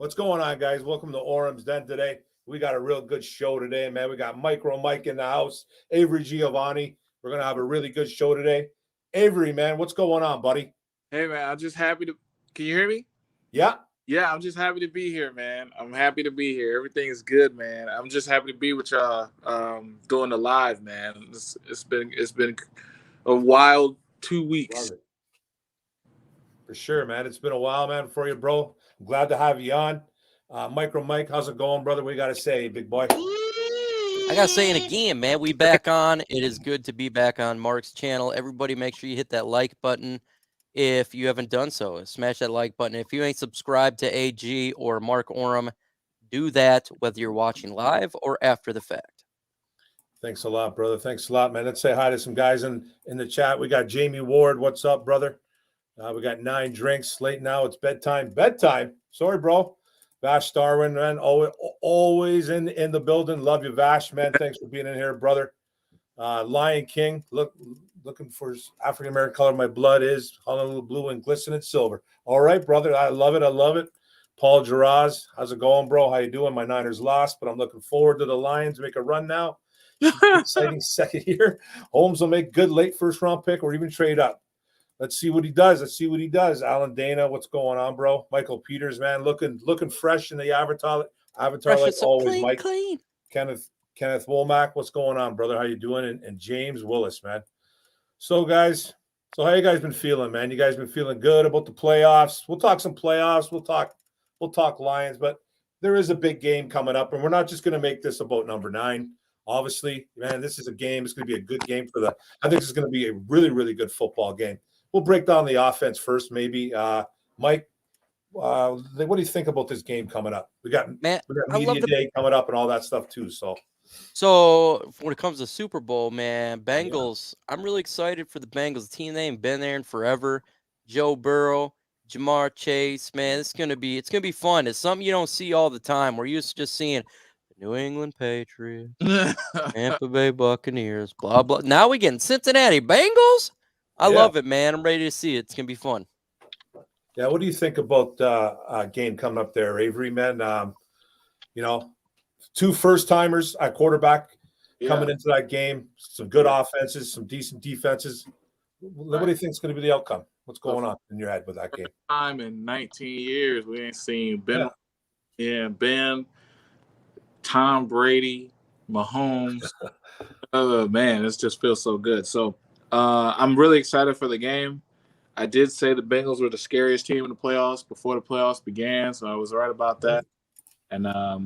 What's going on, guys? Welcome to Orum'S Den today. We got a real good show today, man. We got Micro Mike in the house, Avery Giovanni. We're going to have a really good show today. Avery, man, what's going on, buddy? Hey, man, I'm just happy to... Can you hear me? Yeah. Yeah, I'm just happy to be here, man. I'm happy to be here. Everything is good, man. I'm just happy to be with y'all doing the live, man. It's been a wild 2 weeks. For sure, man. It's been a while, man, for you, bro. I'm glad to have you on. Micro Mike, how's it going, brother? What you got to say, big boy? I got to say it again, man. We back on. It is good to be back on Mark's channel. Everybody make sure you hit that like button if you haven't done so. Smash that like button. If you ain't subscribed to AG or Mark Orum, do that whether you're watching live or after the fact. Thanks a lot, brother. Thanks a lot, man. Let's say hi to some guys in the chat. We got Jamie Ward. What's up, brother? We got 9 drinks. Late now. It's bedtime. Bedtime. Sorry, bro. Vash Starwin, man. Always in the building. Love you, Vash, man. Thanks for being in here, brother. Lion King. Looking for his African-American color. My blood is Honolulu blue and glistening silver. All right, brother. I love it. I love it. Paul Giraz. How's it going, bro? How you doing? My Niners lost, but I'm looking forward to the Lions make a run now. Exciting second year. Holmes will make good late first-round pick or even trade up. Let's see what he does. Alan Dana, what's going on, bro? Michael Peters, man, looking fresh in the avatar Fresh like always. clean, Mike, clean. Kenneth Womack, what's going on, brother? How you doing? And James Willis, man. So, guys, how you guys been feeling, man? You guys been feeling good about the playoffs? We'll talk some playoffs. We'll talk Lions, but there is a big game coming up, and we're not just going to make this about number 9. Obviously, man, this is a game. It's going to be a good game I think this is going to be a really, really good football game. We'll break down the offense first, maybe. Mike, what do you think about this game coming up? We got media day coming up and all that stuff too. So when it comes to Super Bowl, man, Bengals, yeah. I'm really excited for the Bengals. The team, they ain't been there in forever. Joe Burrow, Jamar Chase, man, it's gonna be fun. It's something you don't see all the time. We're used to just seeing the New England Patriots, Tampa Bay Buccaneers, blah blah. Now we getting Cincinnati Bengals. I love it, man. I'm ready to see it. It's going to be fun. Yeah, what do you think about game coming up there, Avery, man? 2 first-timers at quarterback coming into that game, some good offenses, some decent defenses. What do you think is going to be the outcome? What's going on in your head with that game? Time in 19 years, we ain't seen Ben, Tom Brady, Mahomes. Oh, man, it just feels so good. So, I'm really excited for the game. I did say the Bengals were the scariest team in the playoffs before the playoffs began, so I was right about that. And I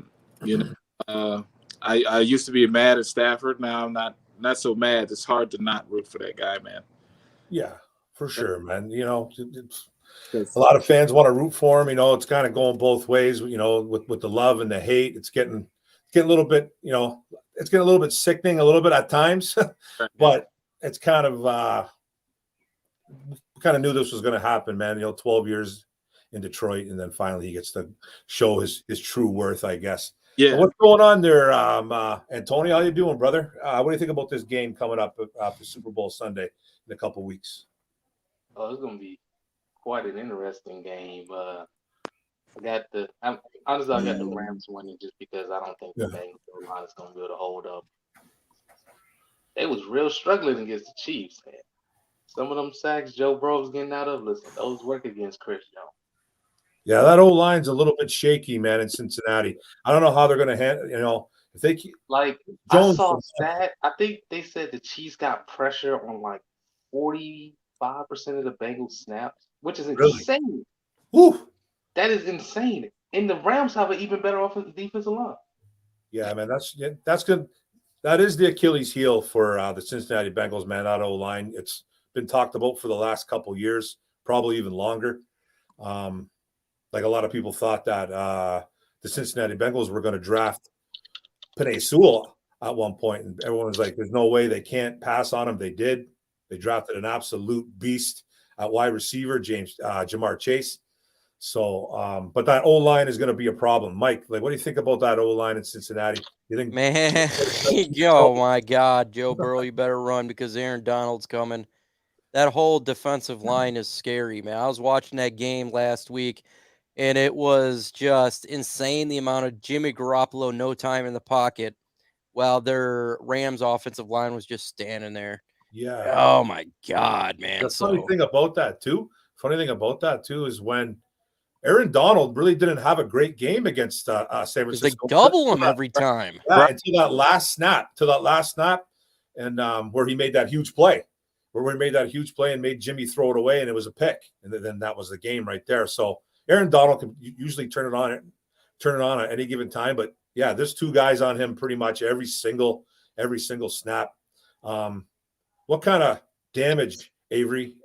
used to be mad at Stafford. Now I'm not so mad. It's hard to not root for that guy, man. Yeah, for sure, man. A lot of fans want to root for him. It's kind of going both ways. With the love and the hate, it's getting a little bit. It's getting a little bit sickening, a little bit at times, but. It's kind of knew this was going to happen, man. 12 years in Detroit, and then finally he gets to show his true worth, I guess. Yeah. But what's going on there, Antonio? How you doing, brother? What do you think about this game coming up after Super Bowl Sunday in a couple weeks? Oh, it's going to be quite an interesting game. I got the Rams winning just because I don't think the Bengals line is going to be able to hold up. They was real struggling against the Chiefs, man. Some of them sacks Joe Burrow's getting out of, listen, those work against Chris Jones. Yeah, that old line's a little bit shaky, man, in Cincinnati. I don't know how they're going to handle, if they keep Jones, I saw a stat. I think they said the Chiefs got pressure on 45% of the Bengals snaps, which is insane. Woo. That is insane. And the Rams have an even better defensive line. Yeah, man, that's good. That is the Achilles heel for the Cincinnati Bengals, man, that O-line. It's been talked about for the last couple of years, probably even longer. A lot of people thought that the Cincinnati Bengals were going to draft Penei Sewell at one point, and everyone was like, there's no way they can't pass on him. They did. They drafted an absolute beast at wide receiver, Jamar Chase. So, but that O-line is going to be a problem. Mike, what do you think about that O-line in Cincinnati? You think, man? Oh my God, Joe Burrow, you better run because Aaron Donald's coming. That whole defensive line is scary, man. I was watching that game last week, and it was just insane the amount of Jimmy Garoppolo no time in the pocket while their Rams offensive line was just standing there. Yeah. Oh my God, man. The funny thing about that too is when Aaron Donald really didn't have a great game against San because they Francisco. double him every time. Yeah, right. Until that last snap, and where he made that huge play, and made Jimmy throw it away, and it was a pick, and then that was the game right there. So Aaron Donald can usually turn it on at any given time, but yeah, there's two guys on him pretty much every single snap. What kind of damage, Avery,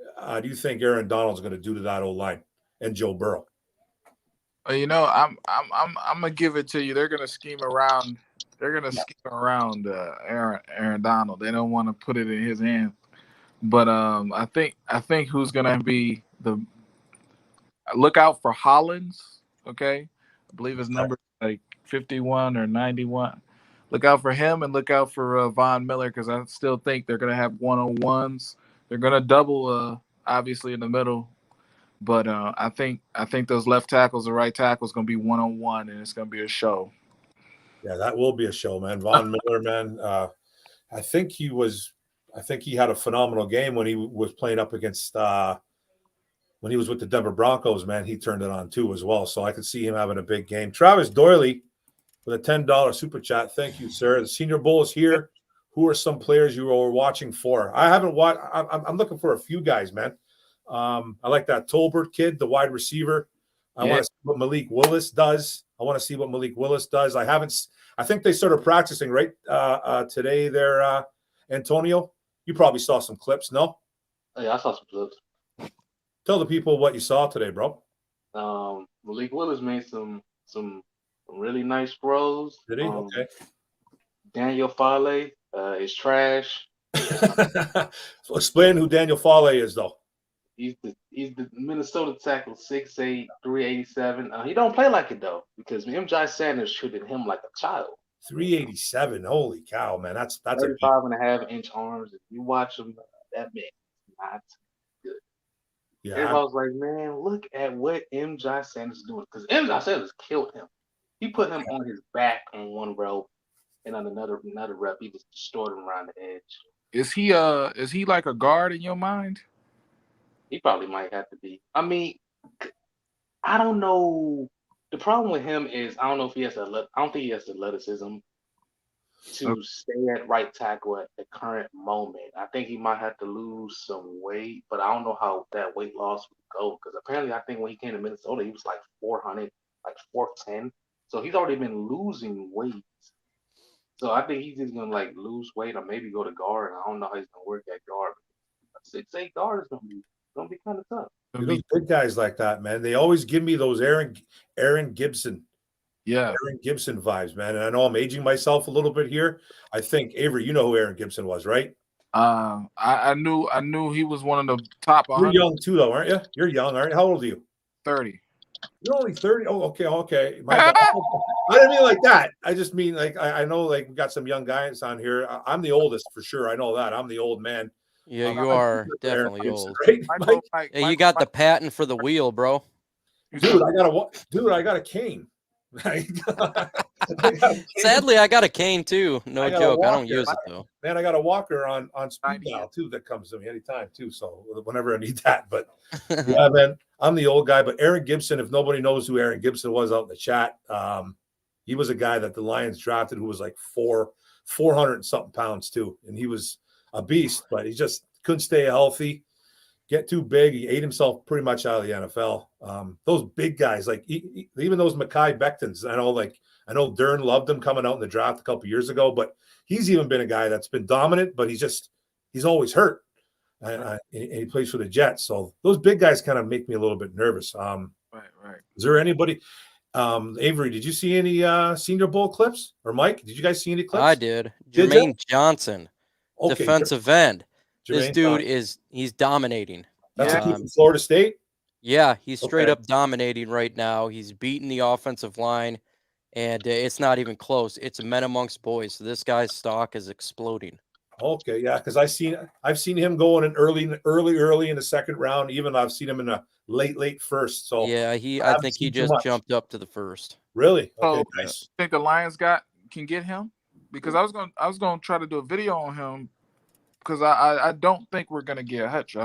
do you think Aaron Donald's going to do to that O-line and Joe Burrow? You know, I'm gonna give it to you. They're gonna scheme around. Aaron Donald. They don't want to put it in his hand. But I think who's gonna be the look out for Hollins. Okay, I believe his number is like 51 or 91. Look out for him and look out for Von Miller, because I still think they're gonna have one-on-ones. They're gonna double obviously in the middle. But I think those left tackles and right tackles going to be one-on-one, and it's going to be a show. Yeah, that will be a show, man. Von Miller, man. I think he had a phenomenal game when he was playing up against when he was with the Denver Broncos, man. He turned it on too as well. So I could see him having a big game. Travis Doyley with a $10 super chat. Thank you, sir. The Senior Bowl is here. Who are some players you are watching for? I haven't watched. I'm looking for a few guys, man. I like that Tolbert kid, the wide receiver. I want to see what Malik Willis does. I think they started practicing right today there, Antonio. You probably saw some clips, no? Yeah, I saw some clips. Tell the people what you saw today, bro. Malik Willis made some really nice throws. Did he? Okay. Daniel Fale is trash. So explain who Daniel Fale is, though. He's the Minnesota tackle, 6'8", 387. He don't play like it though, because MJ Sanders treated him like a child. 387. Holy cow, man! That's 35.5-inch arms. If you watch him, that man is not good. Yeah, everybody was like, man, look at what MJ Sanders is doing, because MJ Sanders killed him. He put him on his back on one rope, and on another rep, he just destroyed him around the edge. Is he like a guard in your mind? He probably might have to be. I mean, I don't know. The problem with him is I don't know if he has I don't think he has the athleticism to stay at right tackle at the current moment. I think he might have to lose some weight, but I don't know how that weight loss would go, because apparently I think when he came to Minnesota, he was like 400, like 410. So he's already been losing weight. So I think he's just gonna like lose weight or maybe go to guard. I don't know how he's gonna work at guard. 6'8" guard is gonna be kind of tough. Those big guys like that, man. They always give me those Aaron Gibson. Yeah. Aaron Gibson vibes, man. And I know I'm aging myself a little bit here. I think, Avery, you know who Aaron Gibson was, right? I knew he was one of the top 100. You're young too, though, aren't you? You're young, aren't you? How old are you? 30. You're only 30. Oh, okay. I didn't mean like that. I just mean like I know like we got some young guys on here. I'm the oldest for sure. I know that. I'm the old man. Yeah, you are definitely old. Right? Hey, you got the patent for the wheel, bro. Dude, I got a cane. Sadly, I got a cane too. No joke. I don't use it though. Man, I got a walker on speed dial too that comes to me anytime too. So whenever I need that, but yeah, man, I'm the old guy. But Aaron Gibson, if nobody knows who Aaron Gibson was out in the chat, he was a guy that the Lions drafted who was like 400 and something pounds too, and he was a beast, but he just couldn't stay healthy. Get too big. He ate himself pretty much out of the NFL. Those big guys, like even those Mekhi Bectons, I know Dern loved him coming out in the draft a couple years ago, but he's even been a guy that's been dominant, but he's always hurt. And he plays for the Jets. So those big guys kind of make me a little bit nervous. Right. Is there anybody, Avery, did you see any Senior Bowl clips? Or Mike, did you guys see any clips? I did. Jermaine Johnson, defensive end. This dude he's dominating. That's a kid from Florida State? Yeah, he's straight up dominating right now. He's beating the offensive line, and it's not even close. It's men amongst boys. So this guy's stock is exploding. Okay, yeah, because I've seen him going in early in the second round. Even I've seen him in a late first. So Yeah, I I haven't think he seen too just much. jumped up to the first. Really? So, Okay, Yeah. nice. think the Lions can get him? Because I was gonna try to do a video on him because I don't think we're gonna get Hutch.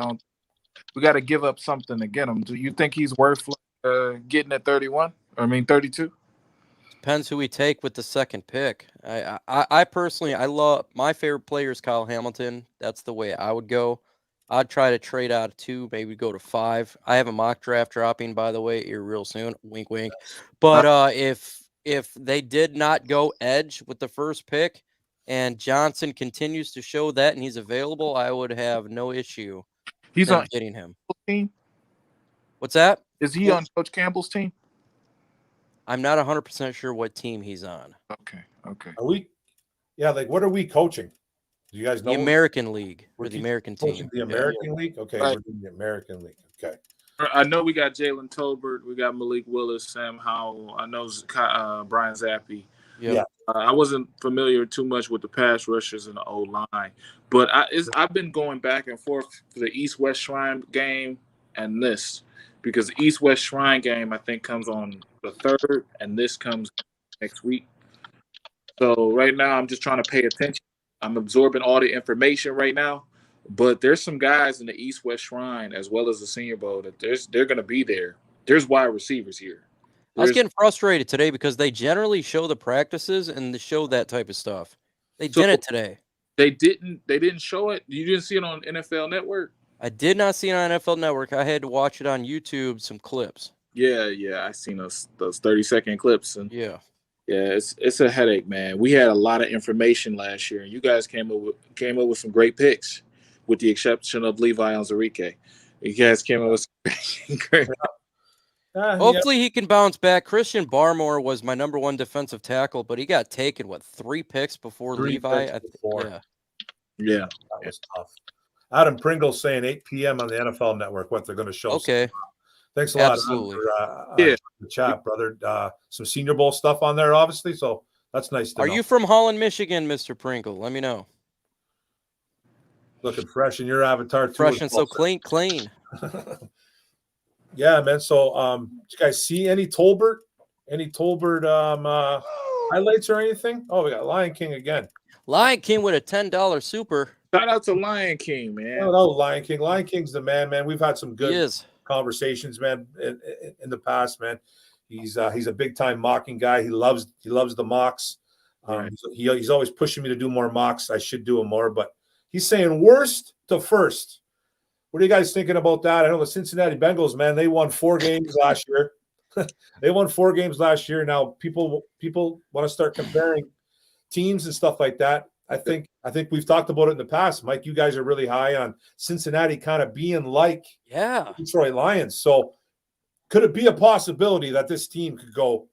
We got to give up something to get him. Do you think he's worth getting at 31? I mean 32? Depends who we take with the second pick. I personally, I love my favorite player is Kyle Hamilton. That's the way I would go. I'd try to trade out of 2, maybe go to 5. I have a mock draft dropping, by the way, here real soon. Wink, wink. But if they did not go edge with the first pick, and Johnson continues to show that and he's available, I would have no issue He's them on getting him. team. What's that? Is he on Coach Campbell's team? I'm not 100% sure what team he's on. Okay. Are we? Yeah, like what are we coaching? Do you guys know? The American League We're or the American team. coaching the Yeah. American League. Okay, Right. we're doing the American League. Okay. I know we got Jalen Tolbert, we got Malik Willis, Sam Howell. I know Brian Zappi. Yep. Yeah. I wasn't familiar too much with the pass rushers and the O line, but I've been going back and forth for the East West Shrine game and this because the East West Shrine game I think comes on the 3rd and this comes next week. So right now I'm just trying to pay attention. I'm absorbing all the information right now, but there's some guys in the East West Shrine as well as the Senior Bowl that they're going to be there. There's wide receivers here. I was getting frustrated today because they generally show the practices and they show that type of stuff. They didn't today. They didn't show it. You didn't see it on NFL Network. I did not see it on NFL Network. I had to watch it on YouTube, some clips. Yeah, I seen those 30-second clips, and yeah, it's a headache, man. We had a lot of information last year, and you guys came up with some great picks, with the exception of Levi Onwuzurike. You guys came up with some great. Hopefully he can bounce back. Christian Barmore was my number 1 defensive tackle, but he got taken 3 picks before Levi. Yeah, that was tough. Adam Pringle's saying 8 p.m. on the NFL Network. What they're going to show. Okay. Thanks a lot Absolutely. for the chat, brother. Some Senior Bowl stuff on there, obviously. So that's nice to know. Are you from Holland, Michigan, Mr. Pringle? Let me know. Looking fresh in your avatar too. Fresh and so clean. Yeah, man. So, did you guys see any Tolbert? Highlights or anything? Oh, we got Lion King again. Lion King with a $10 super. Shout out to Lion King, man. No, Lion King. Lion King's the man. We've had some good conversations, man, in the past, man. He's a big time mocking guy. He loves the mocks. Right. He's always pushing me to do more mocks. I should do them more, but he's saying worst to first. What are you guys thinking about that? I know the Cincinnati Bengals, man, they won 4 games last year. They won 4 games last year. Now people want to start comparing teams and stuff like that. I think we've talked about it in the past. Mike, you guys are really high on Cincinnati kind of being like Detroit Lions. So could it be a possibility that this team could go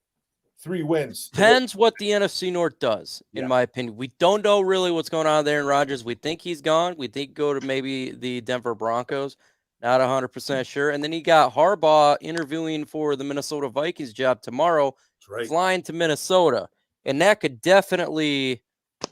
3 wins? Depends what the NFC North does, in my opinion. We don't know really what's going on there in Rodgers. We think he's gone. We think go to maybe the Denver Broncos. Not 100% sure. And then he got Harbaugh interviewing for the Minnesota Vikings job tomorrow, flying to Minnesota. And that could definitely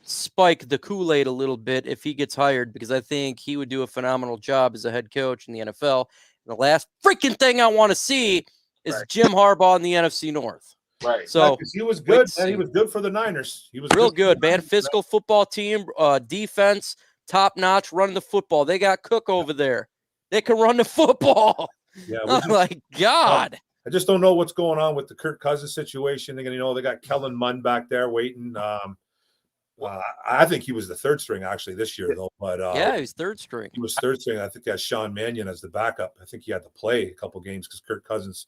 spike the Kool-Aid a little bit if he gets hired, because I think he would do a phenomenal job as a head coach in the NFL. And the last freaking thing I want to see is Jim Harbaugh in the NFC North. Right. So he was good, man. He was good for the Niners. He was real good, man. Physical football team, defense, top notch, running the football. They got Cook over there. They can run the football. Yeah. Oh my God. I just don't know what's going on with the Kirk Cousins situation. They're gonna, they got Kellen Mond back there waiting. I think he was the 3rd string actually this year, though. But yeah, he's 3rd string. He was 3rd string. I think they had Sean Mannion as the backup. I think he had to play a couple games because Kirk Cousins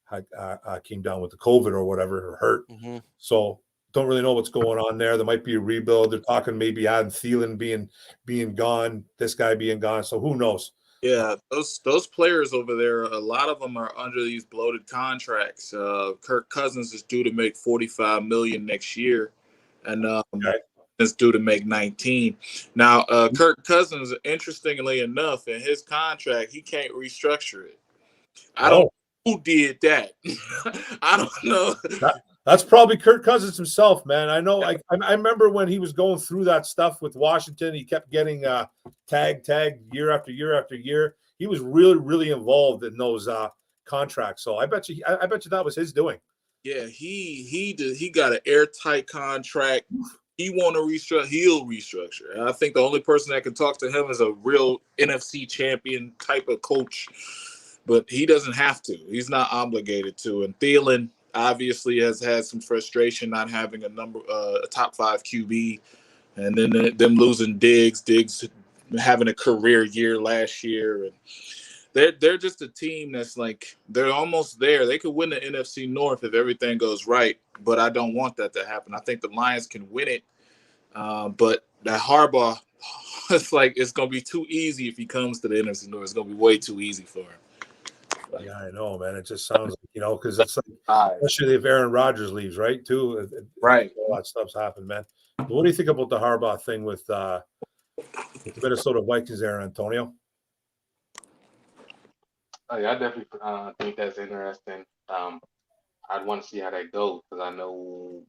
had, came down with the COVID or whatever, or hurt. Mm-hmm. So don't really know what's going on there. There might be a rebuild. They're talking maybe Adam Thielen being gone, this guy being gone. So who knows? Yeah, those players over there, a lot of them are under these bloated contracts. Kirk Cousins is due to make $45 million next year, and is due to make 19. Now, Kirk Cousins, interestingly enough, in his contract, he can't restructure it. I don't know who did that. I don't know. That's probably Kirk Cousins himself, man. I know. I remember when he was going through that stuff with Washington. He kept getting tagged year after year after year. He was really, really involved in those contracts. So I bet you that was his doing. Yeah, he got an airtight contract. He want to restructure. He'll restructure. And I think the only person that can talk to him is a real NFC champion type of coach. But he doesn't have to. He's not obligated to. And Thielen obviously has had some frustration not having a top 5 QB, and then them losing Diggs having a career year last year, and they're just a team that's like they're almost there. They could win the NFC North if everything goes right, but I don't want that to happen. I think the Lions can win it, but that Harbaugh, it's like it's gonna be too easy if he comes to the NFC North. It's gonna be way too easy for him. Yeah, I know, man. It just sounds like, because it's like, especially if Aaron Rodgers leaves, right? Too, right? All that stuff's happened, man. But what do you think about the Harbaugh thing with the Minnesota Vikings there, Antonio? Yeah, I definitely think that's interesting. I'd want to see how that goes because I know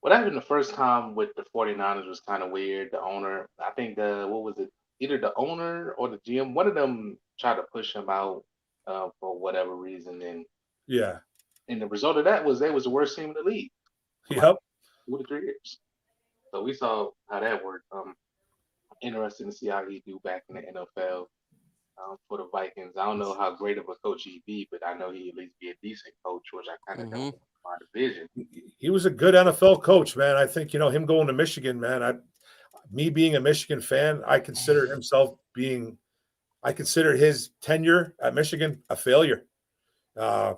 what happened the first time with the 49ers was kind of weird. The owner, I think either the owner or the GM, one of them tried to push him out for whatever reason, and the result of that was they was the worst team in the league. Yep. 2 to 3 years. So we saw how that worked. Interesting to see how he do back in the NFL for the Vikings. I don't know how great of a coach he'd be, but I know he'd at least be a decent coach, which I kind of don't want my division. He was a good NFL coach, man. I think, him going to Michigan, man, me being a Michigan fan, I consider his tenure at Michigan a failure. 8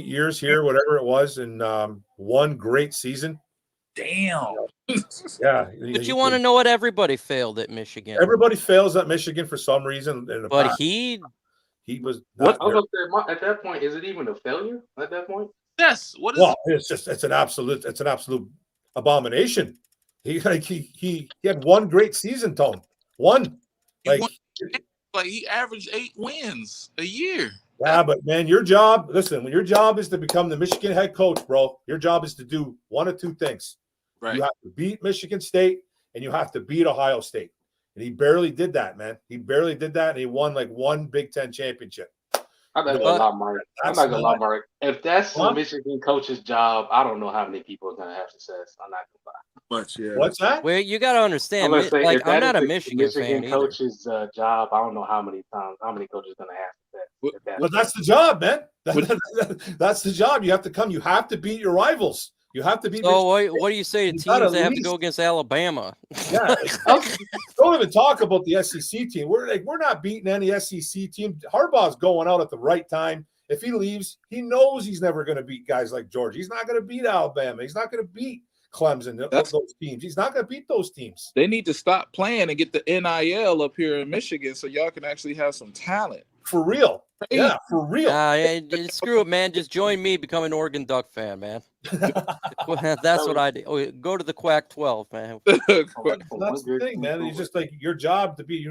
years here, whatever it was, and one great season. Damn. Yeah. But you want to know what? Everybody failed at Michigan. Everybody fails at Michigan for some reason. But he was not. I was up there, at that point, is it even a failure at that point? Yes. What is it? It's an absolute abomination. He had one great season, Tone. One. He averaged 8 wins a year. Yeah, but man, your job is to become the Michigan head coach, bro. Your job is to do one of 2 things. Right. You have to beat Michigan State and you have to beat Ohio State. And he barely did that, man. He barely did that, and he won like 1 Big Ten championship. I'm not gonna lie, Mark. If that's the Michigan coach's job, I don't know how many people are gonna have success. I'm not gonna lie. Much, yeah. What's that? Well, you got to understand. I'm not a Michigan fan either. Coach's job. I don't know how many coaches are gonna have success. Well, that's the job, man. That's the job. You have to come. You have to beat your rivals. You have to beat. So what do you say to teams that have to go against Alabama? Yeah, don't even talk about the SEC team. We're not beating any SEC team. Harbaugh's going out at the right time. If he leaves, he knows he's never going to beat guys like Georgia. He's not going to beat Alabama. He's not going to beat Clemson. Those teams. He's not going to beat those teams. They need to stop playing and get the NIL up here in Michigan so y'all can actually have some talent. For real. Yeah, for real. Screw it, man. Just join me, become an Oregon Duck fan, man. That's what I do. Oh, go to the Quack 12, man. That's the thing, man. It's just like your job to be.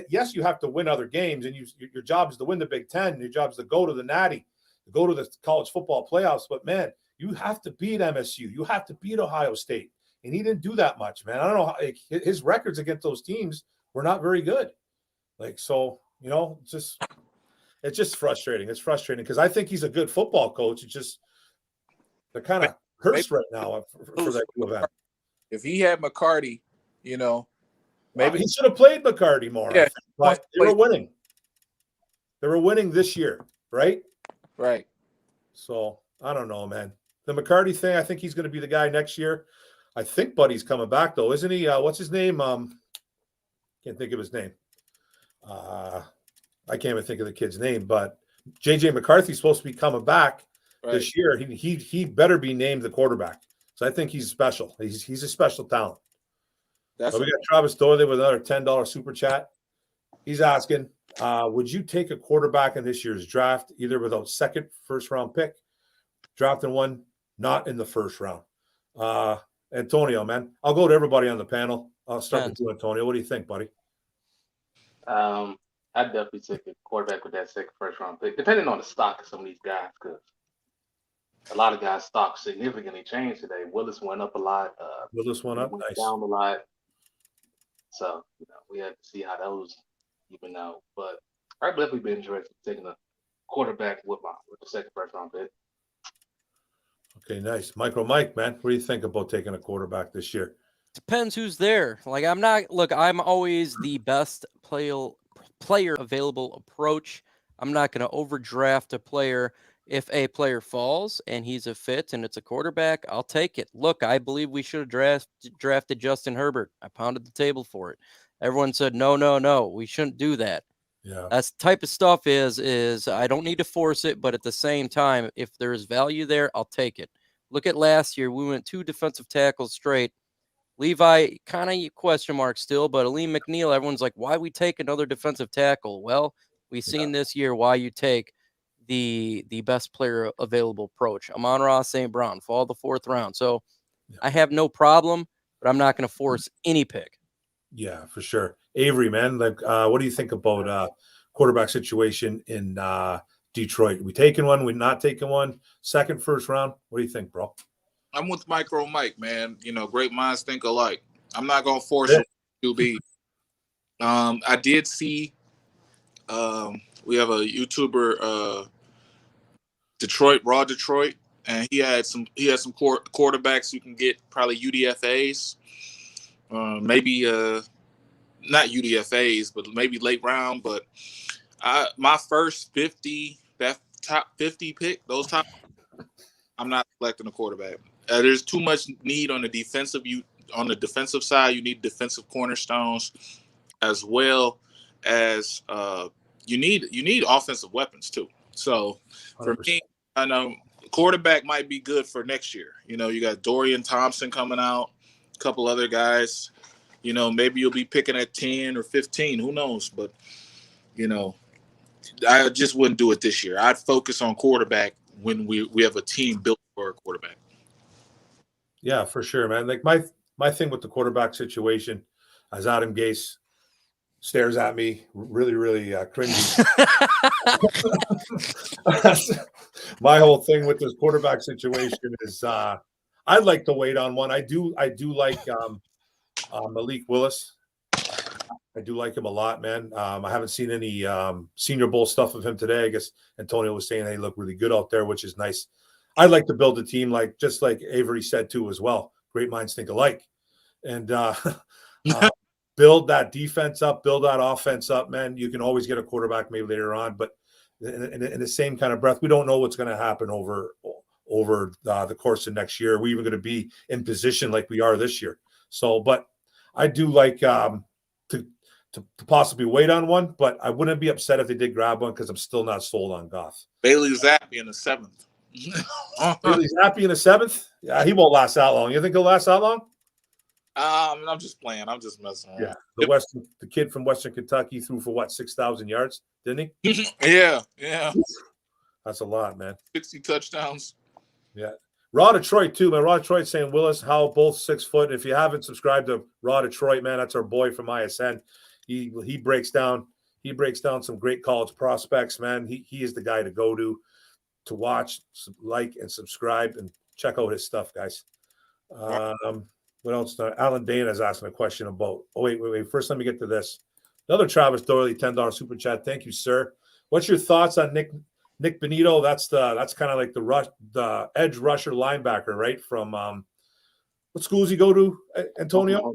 Yes, you have to win other games, and your job is to win the Big Ten. Your job is to go to the Natty, to go to the college football playoffs. But man, you have to beat MSU. You have to beat Ohio State, and he didn't do that much, man. I don't know. His records against those teams were not very good. It's just frustrating. It's frustrating because I think he's a good football coach. It's just they're kind of cursed right now for that event. If he had McCarty, maybe he should have played McCarty more. Yeah, but they were winning. They were winning this year, right? Right. So I don't know, man. The McCarty thing, I think he's going to be the guy next year. I think Buddy's coming back though, isn't he? What's his name? Can't think of his name. I can't even think of the kid's name, but JJ McCarthy's supposed to be coming back this year. He better be named the quarterback. So I think he's special. He's a special talent. So we got Travis Doyley with another $10 super chat. He's asking, would you take a quarterback in this year's draft, either with a second first-round pick, drafting one not in the first round? Antonio, man, I'll go to everybody on the panel. I'll start with you, Antonio. What do you think, buddy? I'd definitely take a quarterback with that second first round pick, depending on the stock of some of these guys. Because a lot of guys' stocks significantly changed today. Willis went up a lot. Willis went up. Went Nice. down a lot. So we have to see how those even out. But I'd definitely be interested in taking a quarterback with the second first round pick. Okay, nice. Mike, man, what do you think about taking a quarterback this year? Depends who's there. Like I'm always the best player available approach. I'm not going to overdraft a player. If a player falls and he's a fit and it's a quarterback, I'll take it. Look, I believe we should have drafted Justin Herbert. I pounded the table for it. Everyone said, no, we shouldn't do that. Yeah. That's the type of stuff is I don't need to force it, but at the same time, if there is value there, I'll take it. Look at last year. We went 2 defensive tackles straight. Levi, kind of question mark still, but Aleem McNeil, everyone's like, why we take another defensive tackle? Well, we've seen this year why you take the best player available approach. Amon-Ra St. Brown, fall the 4th round. So I have no problem, but I'm not going to force any pick. Yeah, for sure. Avery, man, like, what do you think about quarterback situation in Detroit? We taking one? We not taking one? Second, first round? What do you think, bro? I'm with Micro Mike, man. Great minds think alike. I'm not gonna force you to be. I did see. We have a YouTuber, Raw Detroit, and he had some quarterbacks you can get probably UDFA's, maybe not UDFA's, but maybe late round. But my first 50, that top 50 pick, I'm not selecting a quarterback. There's too much need on the defensive. On the defensive side, you need defensive cornerstones, as well as you need offensive weapons too. So for 100%. me, I know quarterback might be good for next year. You got Dorian Thompson coming out, a couple other guys. Maybe you'll be picking at 10 or 15. Who knows? But I just wouldn't do it this year. I'd focus on quarterback when we have a team built for a quarterback. Yeah, for sure, man. Like my thing with the quarterback situation, as Adam Gase stares at me, really, really cringy. My whole thing with this quarterback situation is I'd like to wait on one. I do like Malik Willis. I do like him a lot, man. I haven't seen any Senior Bowl stuff of him today. I guess Antonio was saying they look really good out there, which is nice. I'd like to build a team just like Avery said too as well. Great minds think alike. And build that defense up, build that offense up, man. You can always get a quarterback maybe later on, but in the same kind of breath, we don't know what's going to happen over the course of next year. Are we even going to be in position like we are this year? So, but I do like to possibly wait on one, but I wouldn't be upset if they did grab one because I'm still not sold on Goff. Bailey Zappi in the 7th. Bailey Zappi in the 7th? Yeah, he won't last that long. You think he'll last that long? I'm just playing. I'm just messing around. Yeah, the kid from Western Kentucky threw for what, 6,000 yards, didn't he? Yeah. That's a lot, man. 60 touchdowns. Yeah. Raw Detroit too, man. Raw Detroit saying Willis, Howell, both 6 foot. If you haven't subscribed to Raw Detroit, man, that's our boy from ISN. He breaks down some great college prospects, man. He is the guy to go to watch, like, and subscribe, and check out his stuff, guys. What else? Alan Dana is asking a question about. Oh, wait. First, let me get to this. Another Travis Doyley $10 super chat. Thank you, sir. What's your thoughts on Nick Benito? That's kind of like the edge rusher linebacker, right? From what school does he go to, Antonio?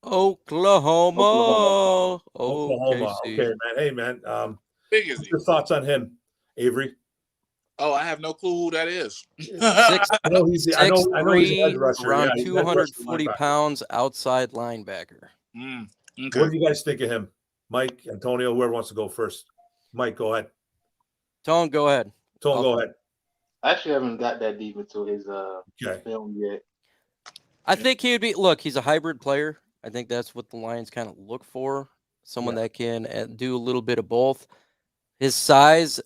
Oklahoma. Okay, man. Hey, man. Big is what's your thoughts on him, Avery? Oh, I have no clue who that is. I know he's the edge rusher. Around 240 pounds, outside linebacker. Okay. What do you guys think of him? Mike, Antonio, whoever wants to go first. Mike, go ahead. Tone, go ahead. Go ahead. I actually haven't got that deep into his film yet. I think he would be. Look, he's a hybrid player. I think that's what the Lions kind of look for. Someone that can do a little bit of both. His size,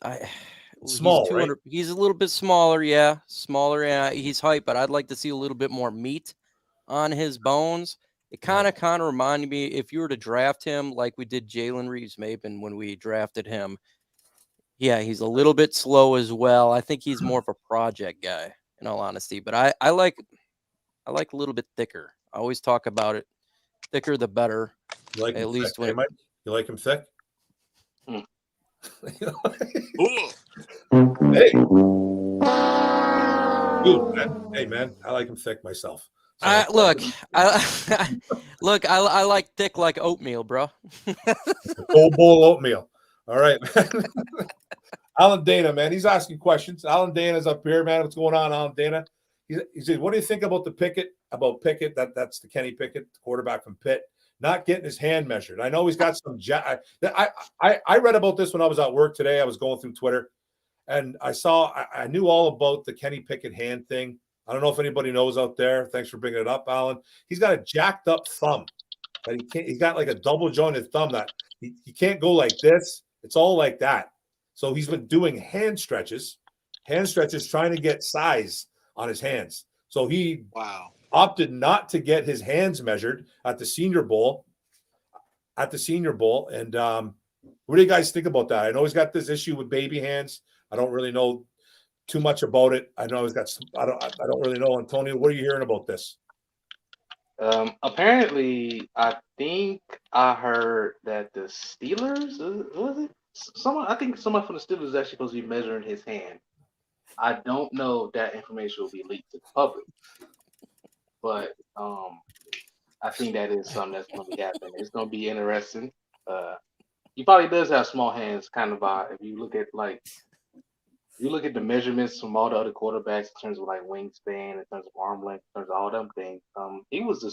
small, he's 200. Right? He's a little bit smaller, smaller. Yeah, he's hype, but I'd like to see a little bit more meat on his bones. It kind of reminded me if you were to draft him like we did Jalen Reeves-Maybin when we drafted him. Yeah, he's a little bit slow as well. I think he's more of a project guy, in all honesty. But I like a little bit thicker. I always talk about it. Thicker the better. You like him At least thick, Mike? You like him thick? Mm. Hey, dude, man. Hey, man, I like him thick myself. So, look, I like thick like oatmeal, bro. whole bowl of oatmeal. All right, man. Alan Dana, man, he's asking questions. Alan Dana's up here, man. What's going on, Alan Dana? He said, "What do you think about the Pickett? About Pickett? That's the Kenny Pickett, the quarterback from Pitt, not getting his hand measured. I know he's got some. I read about this when I was at work today. I was going through Twitter, and I knew all about the Kenny Pickett hand thing. I don't know if anybody knows out there. Thanks for bringing it up, Alan. He's got a jacked up thumb. That he can't. He's got like a double jointed thumb that he can't go like this. It's all like that. So he's been doing hand stretches, trying to get size on his hands. So he opted not to get his hands measured at the Senior Bowl. And what do you guys think about that? I know he's got this issue with baby hands. I don't really know too much about it. I know he's got. I don't really know. Antonio, what are you hearing about this? Apparently, I think I heard that the Steelers was it? I think someone from the Steelers is actually supposed to be measuring his hand. I don't know if that information will be leaked to the public, but I think that is something that's going to be happening. It's going to be interesting. He probably does have small hands, kind of. If you look at the measurements from all the other quarterbacks in terms of like wingspan, in terms of arm length, in terms of all them things, he was the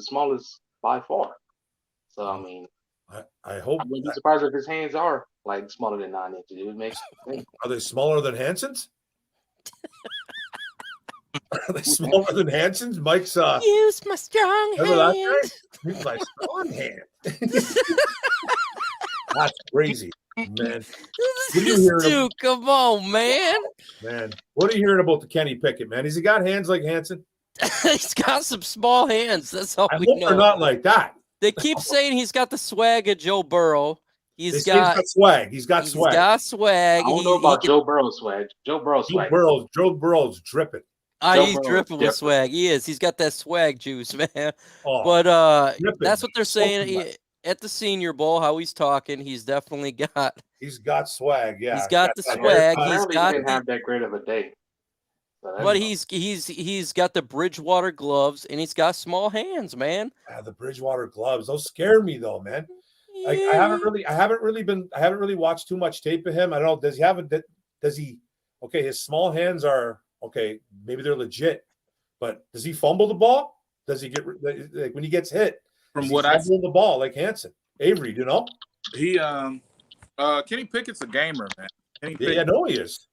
smallest by far. So I mean, I hope. I wouldn't be surprised if his hands are like smaller than 9 inches. It would make sense. Are they smaller than Hanson's? Are they smaller than Hanson's? Mike's use my strong hand. Use my strong hand. That's crazy, man. Dude, come on, man. Man, what are you hearing about the Kenny Pickett, man? Has he got hands like Hanson? He's got some small hands. That's all I we hope know. they're not like that. They keep saying he's got the swag of Joe Burrow. He's got swag. He's got swag. Got swag. I don't know about Joe Burrow's swag. Joe Burrow's dripping. He's dripping with swag. He is. He's got that swag juice, man. Oh, but dripping. That's what they're saying at the Senior Bowl. How he's talking, he's definitely got. He's got swag. Yeah, he's got the swag. He's got. He didn't have that great of a day. But he's got the Bridgewater gloves and he's got small hands, man. The Bridgewater gloves, those scare me though, man. Yeah. Like I haven't really watched too much tape of him. I don't know. Okay, his small hands are okay, maybe they're legit, but does he fumble the ball? Does he get like when he gets hit? From what I fumble the ball like Hanson, Avery, you know? He Kenny Pickett's a gamer, man. I know he is.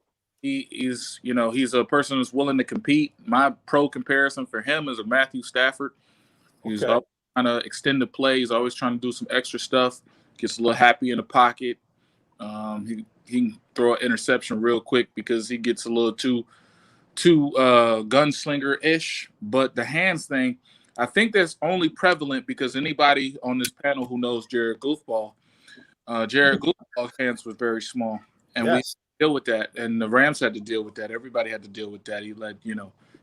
He's he's a person that's willing to compete. My pro comparison for him is a Matthew Stafford. He's trying to extend the play. He's always trying to do some extra stuff. Gets a little happy in the pocket. He can throw an interception real quick because he gets a little too gunslinger-ish. But the hands thing, I think that's only prevalent because anybody on this panel who knows Jared Goofball, Jared Goofball's hands were very small, and we deal with that, and the Rams had to deal with that. Everybody had to deal with that.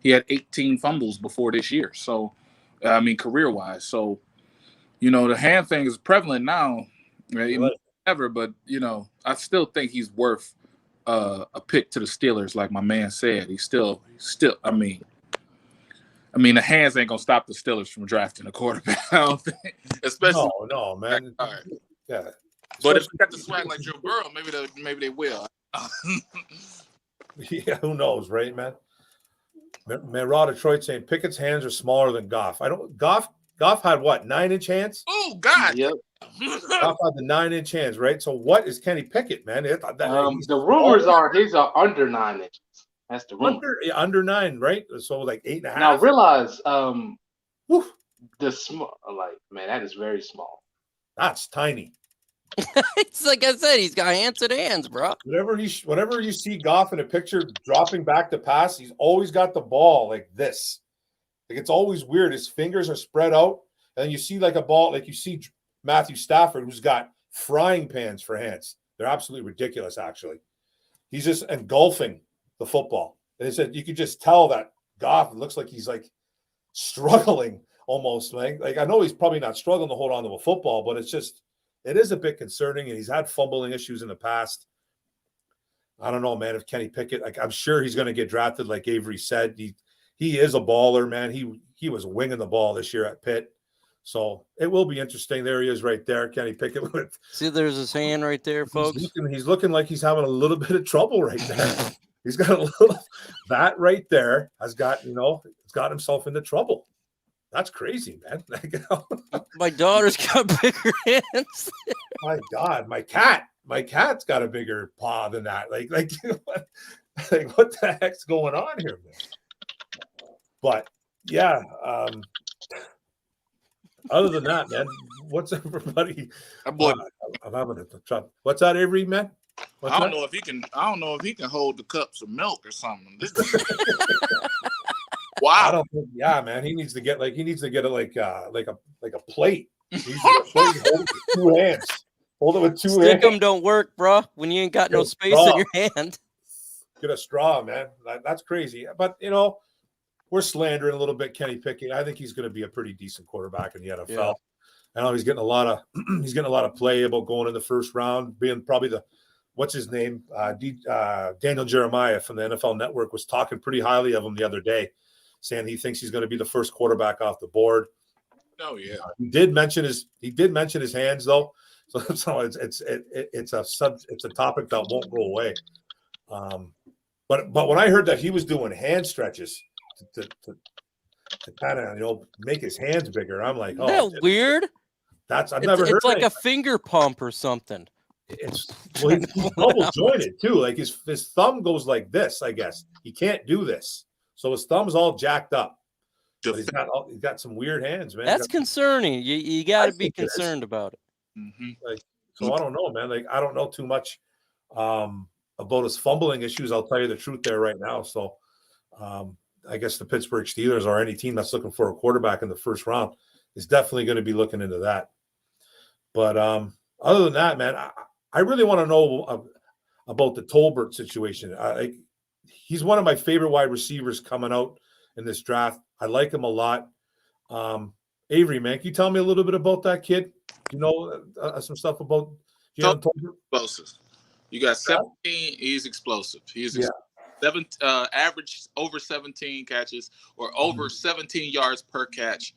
He had 18 fumbles before this year. So, I mean, career-wise. So, the hand thing is prevalent now, right? Ever, but I still think he's worth a pick to the Steelers, like my man said. He's still. I mean, the hands ain't gonna stop the Steelers from drafting a quarterback. I don't think, especially no, man. Yeah, but if they got the swag like Joe Burrow, maybe they will. Yeah, who knows, right, man? Man, Raw Detroit saying Pickett's hands are smaller than Goff. Goff had what, 9-inch hands? Oh God, yep. Goff had the 9-inch hands, right? So what is Kenny Pickett, man? The rumors are his are under 9 inches. That's the rumor. Under 9, right? So like 8.5. Now realize, the small, like, man, that is very small. That's tiny. It's like I said, he's got hands, bro. Whenever you see Goff in a picture dropping back to pass, he's always got the ball like this. Like it's always weird. His fingers are spread out, and you see like a ball, like you see Matthew Stafford, who's got frying pans for hands. They're absolutely ridiculous, actually. He's just engulfing the football. And they said you could just tell that Goff looks like he's like struggling almost. Like I know he's probably not struggling to hold on to a football, but it is a bit concerning. And he's had fumbling issues in the past. I don't know, man, if Kenny Pickett, like I'm sure he's going to get drafted, like Avery said. He is a baller, man. He was winging the ball this year at Pitt. So it will be interesting. There he is right there, Kenny Pickett. See, there's his hand right there, folks. He's looking like he's having a little bit of trouble right there. He's got a little, that right there has got, it's got himself into trouble. That's crazy, man. My daughter's got bigger hands. My God, my cat's got a bigger paw than that. Like what the heck's going on here, man? But yeah, other than that, man, what's everybody? I'm having a trouble. What's that, Avery, man? I don't know if he can hold the cups of milk or something. Wow. I don't think. Yeah, man. He needs to get like a plate. He needs to get a plate, hold it with two hands. Hold it with two hands. Stickum don't work, bro. When you ain't got no space in your hand. Get a straw, man. That's crazy. But we're slandering a little bit Kenny Pickett. I think he's going to be a pretty decent quarterback in the NFL. Yeah. I know he's getting a lot of play about going in the first round, being probably what's his name? Daniel Jeremiah from the NFL Network was talking pretty highly of him the other day, saying he thinks he's going to be the first quarterback off the board. Oh yeah. He did mention his hands though. So it's a topic that won't go away. But when I heard that he was doing hand stretches to kind of make his hands bigger, I'm like, oh, isn't that weird? I've never heard. It's like a finger pump or something. He's double jointed too. Like his thumb goes like this. I guess he can't do this, so his thumb's all jacked up. But he's got some weird hands, man. That's concerning. You got to be concerned about it. Mm-hmm. So I don't know, man. Like I don't know too much about his fumbling issues. I'll tell you the truth there right now. So I guess the Pittsburgh Steelers or any team that's looking for a quarterback in the first round is definitely going to be looking into that. But other than that, man, I really want to know about the Tolbert situation. He's one of my favorite wide receivers coming out in this draft. I like him a lot. Avery, man, can you tell me a little bit about that kid? You know some stuff about Jalen Tolbert? Explosive. You got 17. He's explosive. He's average over 17 catches or over 17 yards per catch.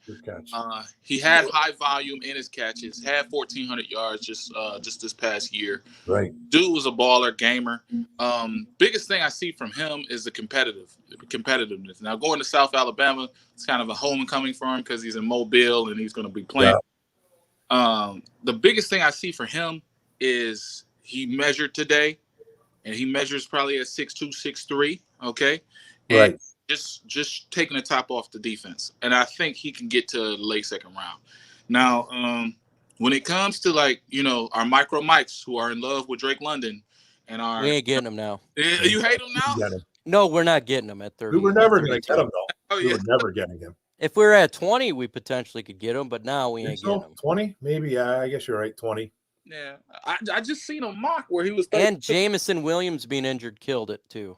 He had high volume in his catches. Had 1,400 yards just this past year. Right. Dude was a baller, gamer. Biggest thing I see from him is the competitiveness. Now going to South Alabama, it's kind of a homecoming for him because he's in Mobile and he's going to be playing. Yeah. The biggest thing I see for him is he measured today. And he measures probably at 6'2", 6'3", okay? And right. Just taking the top off the defense. And I think he can get to late second round. Now, when it comes to our micro mics who are in love with Drake London and we ain't getting him now. You hate him now? No, we're not getting him at 30. We were never going to get him though. Oh, yeah. We were never getting him. If we were at 20, we potentially could get him, but now we ain't getting him. 20? Maybe, yeah, I guess you're right, 20. Yeah, I just seen a mock where he was. And Jamison Williams being injured killed it too.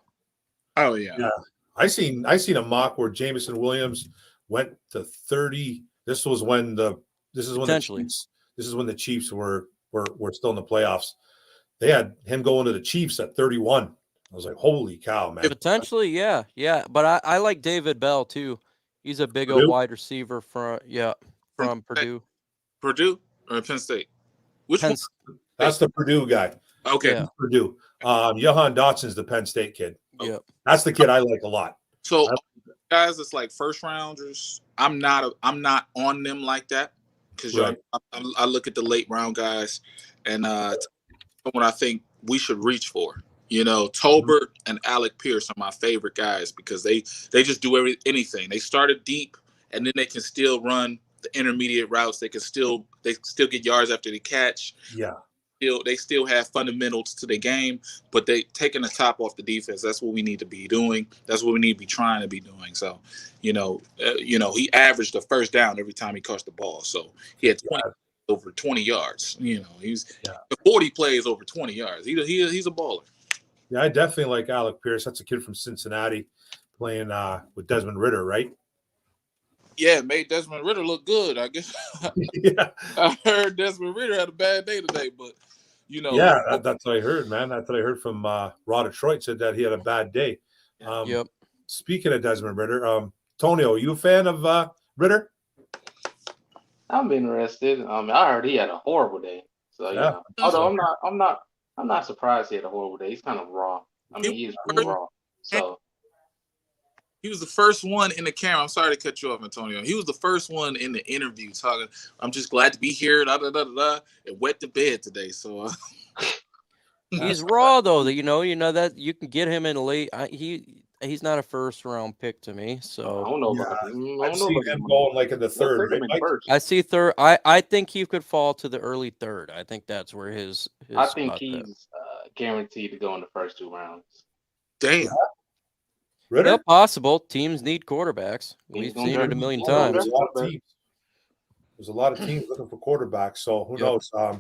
Oh yeah. I seen a mock where Jamison Williams went to 30. This is when the Chiefs were still in the playoffs. They had him going to the Chiefs at 31. I was like, holy cow, man. Potentially, yeah. But I like David Bell too. He's a big old wide receiver from Purdue. Purdue or Penn State? Which one? That's the Purdue guy. Okay. Yeah. Purdue. Jahan Dotson's the Penn State kid. Yeah. That's the kid I like a lot. So guys, it's like first rounders. I'm not on them like that because I look at the late round guys and what I think we should reach for. Tolbert and Alec Pierce are my favorite guys because they just do anything. They started deep and then they can still run the intermediate routes. They still get yards after the catch. Yeah. They still have fundamentals to the game, but they taking the top off the defense. That's what we need to be doing. That's what we need to be trying to be doing. So, he averaged a first down every time he caught the ball. So he had over 20 yards. He's 40 plays over 20 yards. He's a baller. Yeah, I definitely like Alec Pierce. That's a kid from Cincinnati playing with Desmond Ridder, right? Yeah, made Desmond Ridder look good, I guess. Yeah. I heard Desmond Ridder had a bad day today, but Yeah, that's what I heard, man. That's what I heard from Raw Detroit, said that he had a bad day. Yep. Speaking of Desmond Ridder, Tonio, you a fan of Ridder? I'm interested. I heard he had a horrible day. So although I'm not surprised he had a horrible day. He's kind of raw. I mean, he is pretty raw. So he was the first one in the camera. I'm sorry to cut you off, Antonio. He was the first one in the interview talking. I'm just glad to be here. Da da da da. It wet the bed today. So he's raw though. That you know that you can get him in late. He's not a first round pick to me. So I don't know about him. I've seen him going like in the third. Right, I see third. I think he could fall to the early third. I think that's where his I think he's guaranteed to go in the first 2 rounds. Damn. Ridder? Yeah, possible. Teams need quarterbacks. We've seen it a million times. There's a lot of teams looking for quarterbacks. So who knows? I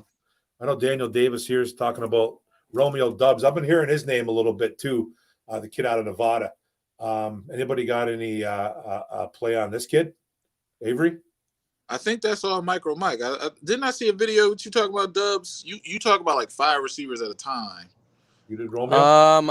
know Daniel Davis here is talking about Romeo Doubs. I've been hearing his name a little bit too. The kid out of Nevada. Anybody got any play on this kid, Avery? I think that's all Micro Mike. Didn't I see a video with you talking about Dubs? You talk about like 5 receivers at a time. You did Romeo? I'm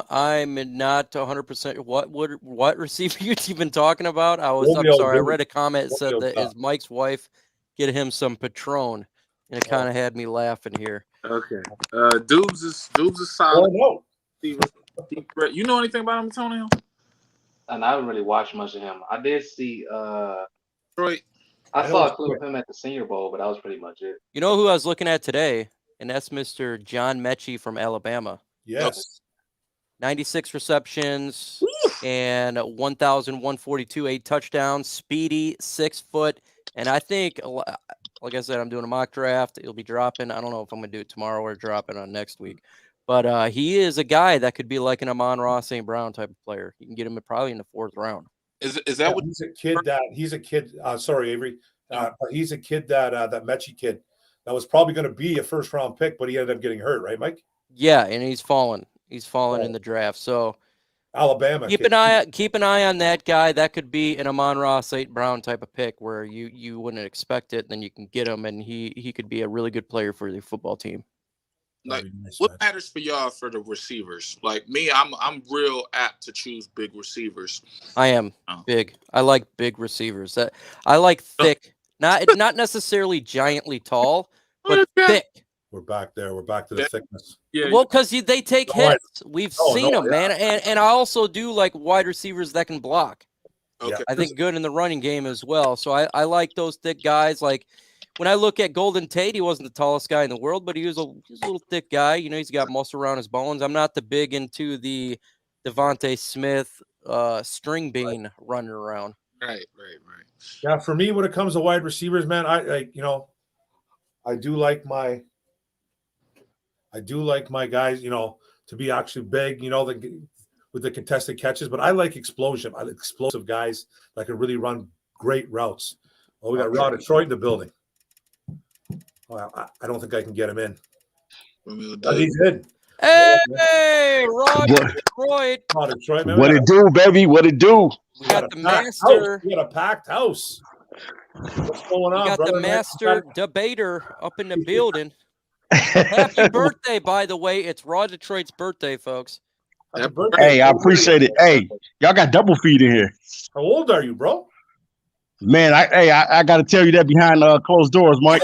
not 100%. What receiver you even talking about? I'm Romeo, sorry. I read a comment that said Romeo that his Mike's wife get him some Patron, and it kind of had me laughing here. Okay. Dubs is solid. Oh, no. You know anything about him, Antonio? And I haven't really watched much of him. I did see Detroit. I saw a clip of him at the Senior Bowl, but that was pretty much it. You know who I was looking at today? And that's Mr. John Mechie from Alabama. yes. 96 receptions and 1,142, 8 touchdowns, speedy, 6 foot. And I think, like I said, I'm doing a mock draft. It'll be dropping. I don't know if I'm going to do it tomorrow or drop it on next week. But he is a guy that could be like an Amon-Ra St. Brown type of player. You can get him probably in the 4th round. Is that what he's a kid? Sorry, Avery. He's a kid that Mechie kid that was probably going to be a 1st round pick, but he ended up getting hurt, right, Mike? Yeah, and he's fallen. He's fallen in the draft. So Alabama. Keep an eye on that guy. That could be an Amon-Ra St. Brown type of pick where you wouldn't expect it, then you can get him, and he could be a really good player for the football team. Like, what matters for y'all for the receivers? Like me, I'm real apt to choose big receivers. I am big. I like big receivers. I like thick, not necessarily giantly tall, but thick. We're back there. We're back to the thickness. Yeah. Well, because they take hits. We've seen them, man. And I also do like wide receivers that can block. Okay. I think good in the running game as well. So I like those thick guys. Like when I look at Golden Tate, he wasn't the tallest guy in the world, but he was a little thick guy. You know, he's got muscle around his bones. I'm not the big into the Devontae Smith string bean running around. Right. Yeah, for me, when it comes to wide receivers, man, I do like my guys, to be actually big, with the contested catches, but I like explosion. I like explosive guys that can really run great routes. Oh, we got Raw Detroit in the building. Well, I don't think I can get him in. But he's in. Hey, Raw Detroit. Raw Detroit, man. What it do, baby? What it do? We got the master. We got a packed house. What's going on, we got brother? The master debater up in the building. Happy birthday, by the way. It's Raw Detroit's birthday, folks. Hey, I appreciate it. Hey, y'all got double feed in here. How old are you, bro? Man, I got to tell you that behind closed doors, Mike.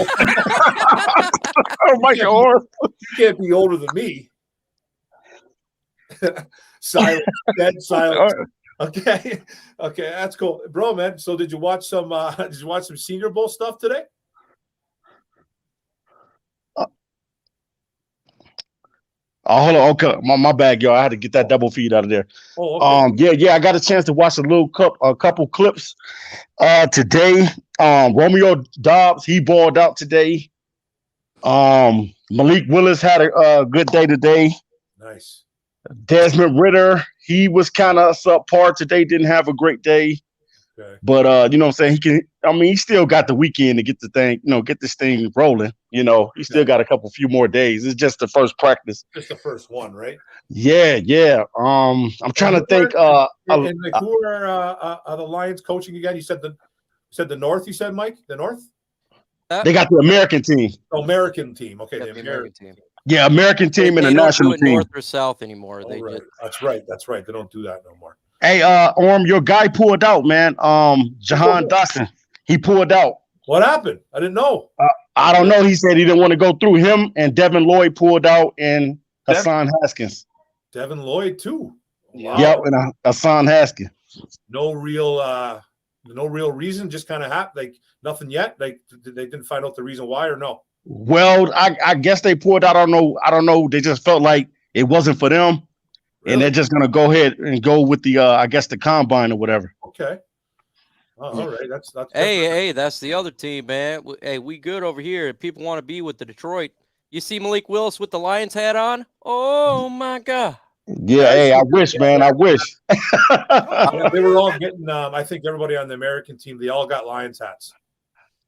Mike, you can't be older than me. Silent, dead silent. Okay, that's cool, bro, man. So, did you watch some Senior Bowl stuff today? Oh, hold on. Okay, my bad, y'all. I had to get that double feed out of there. Oh, okay. Yeah. I got a chance to watch a couple clips today. Romeo Doubs, he balled out today. Malik Willis had a good day today. Nice. Desmond Ridder, he was kind of subpar today. Didn't have a great day. Okay. But you know what I'm saying? He can. I mean, he still got the weekend to get the thing, get this thing rolling. He still got a few more days. It's just the first practice. Just the first one, right? Yeah, yeah. I'm trying to think. And like, who are the Lions coaching again? You said the North. You said, Mike, the North. They got the American team. Oh, American team. Okay, the American team. Yeah, American team and the they don't national do it team. North or South anymore. Oh, They right. just That's right. They don't do that no more. Hey, Orm, your guy pulled out, man. Jahan Dotson, he pulled out. What happened? I didn't know. I don't know. He said he didn't want to go through him, and Devin Lloyd pulled out, and Hassan Haskins. Devin Lloyd too. Wow. Yep, and Hassan Haskins. No real reason. Just kind of happened. Like nothing yet. Like they didn't find out the reason why or no. Well, I guess they pulled out. I don't know. They just felt like it wasn't for them, and they're just gonna go ahead and go with the I guess the combine or whatever. Okay. Oh, all right. That's hey, that's the other team, man. Hey, we good over here. People want to be with the Detroit. You see Malik Willis with the Lions hat on? Oh my God. Yeah, hey, I wish, man. I wish. Yeah, they were all getting. I think everybody on the American team, they all got Lions hats.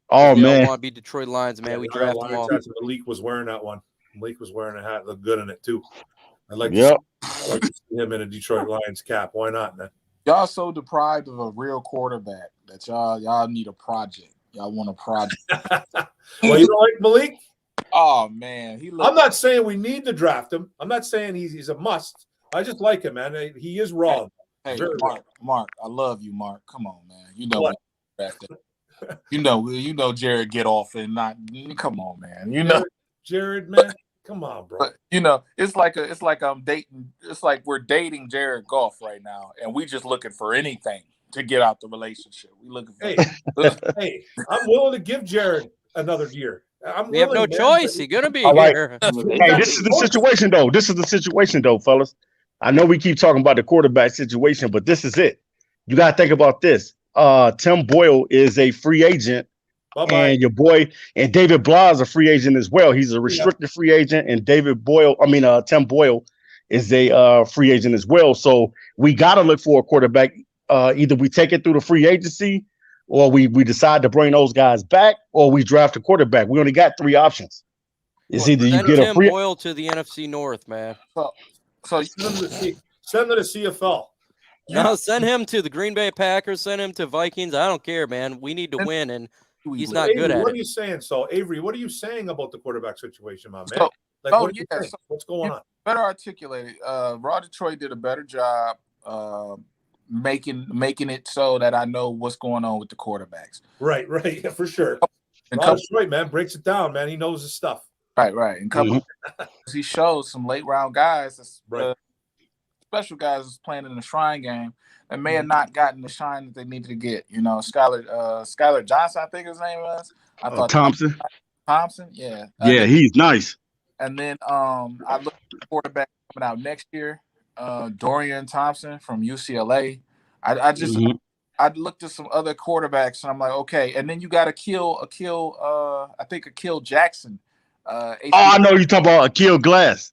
Oh they man, all want to be Detroit Lions, man. We draft them all. Malik was wearing that one. Malik was wearing a hat. Looked good in it too. I'd like to see him in a Detroit Lions cap. Why not, man? Y'all so deprived of a real quarterback that y'all need a project. Y'all want a project. Well, you don't like Malik? Oh man, I'm not saying we need to draft him. I'm not saying he's a must. I just like him, man. He is raw. Hey, Mark, Mark, I love you, Mark. Come on, man. You know what? You know Jared get off and not. Come on, man. Jared, man. Come on, bro. But it's like I'm dating. It's like we're dating Jared Goff right now, and we just looking for anything to get out the relationship. We looking for. Hey, I'm willing to give Jared another year. We have no choice. He's gonna be all right. here. Hey, this is the situation, though. This is the situation, though, fellas. I know we keep talking about the quarterback situation, but this is it. You got to think about this. Tim Boyle is a free agent. Bye-bye. And your boy and David Blah is a free agent as well. He's a restricted free agent, and Tim Boyle is a free agent as well. So we got to look for a quarterback. Either we take it through the free agency, or we decide to bring those guys back, or we draft a quarterback. We only got three options. It's either you get Tim a free Boyle to the NFC North, man. So send him to the CFL. No, send him to the Green Bay Packers. Send him to Vikings. I don't care, man. We need to win, and he's not good at it. What are you saying? So, Avery, what are you saying about the quarterback situation, my man? What's going on? Better articulated. Raw Detroit did a better job making it so that I know what's going on with the quarterbacks. Right, yeah, for sure. Raw Detroit, man, breaks it down, man. He knows his stuff. Right. And he shows some late round guys, special guys is playing in the Shrine game and may have not gotten the shine that they needed to get. Skylar Johnson, I think his name was. I thought Thompson. Thompson, yeah. Yeah, he's nice. And then I looked at the quarterback coming out next year, Dorian Thompson from UCLA. I looked at some other quarterbacks and I'm like, okay. And then you got Akil Jackson. I know you're talking about Akil Glass.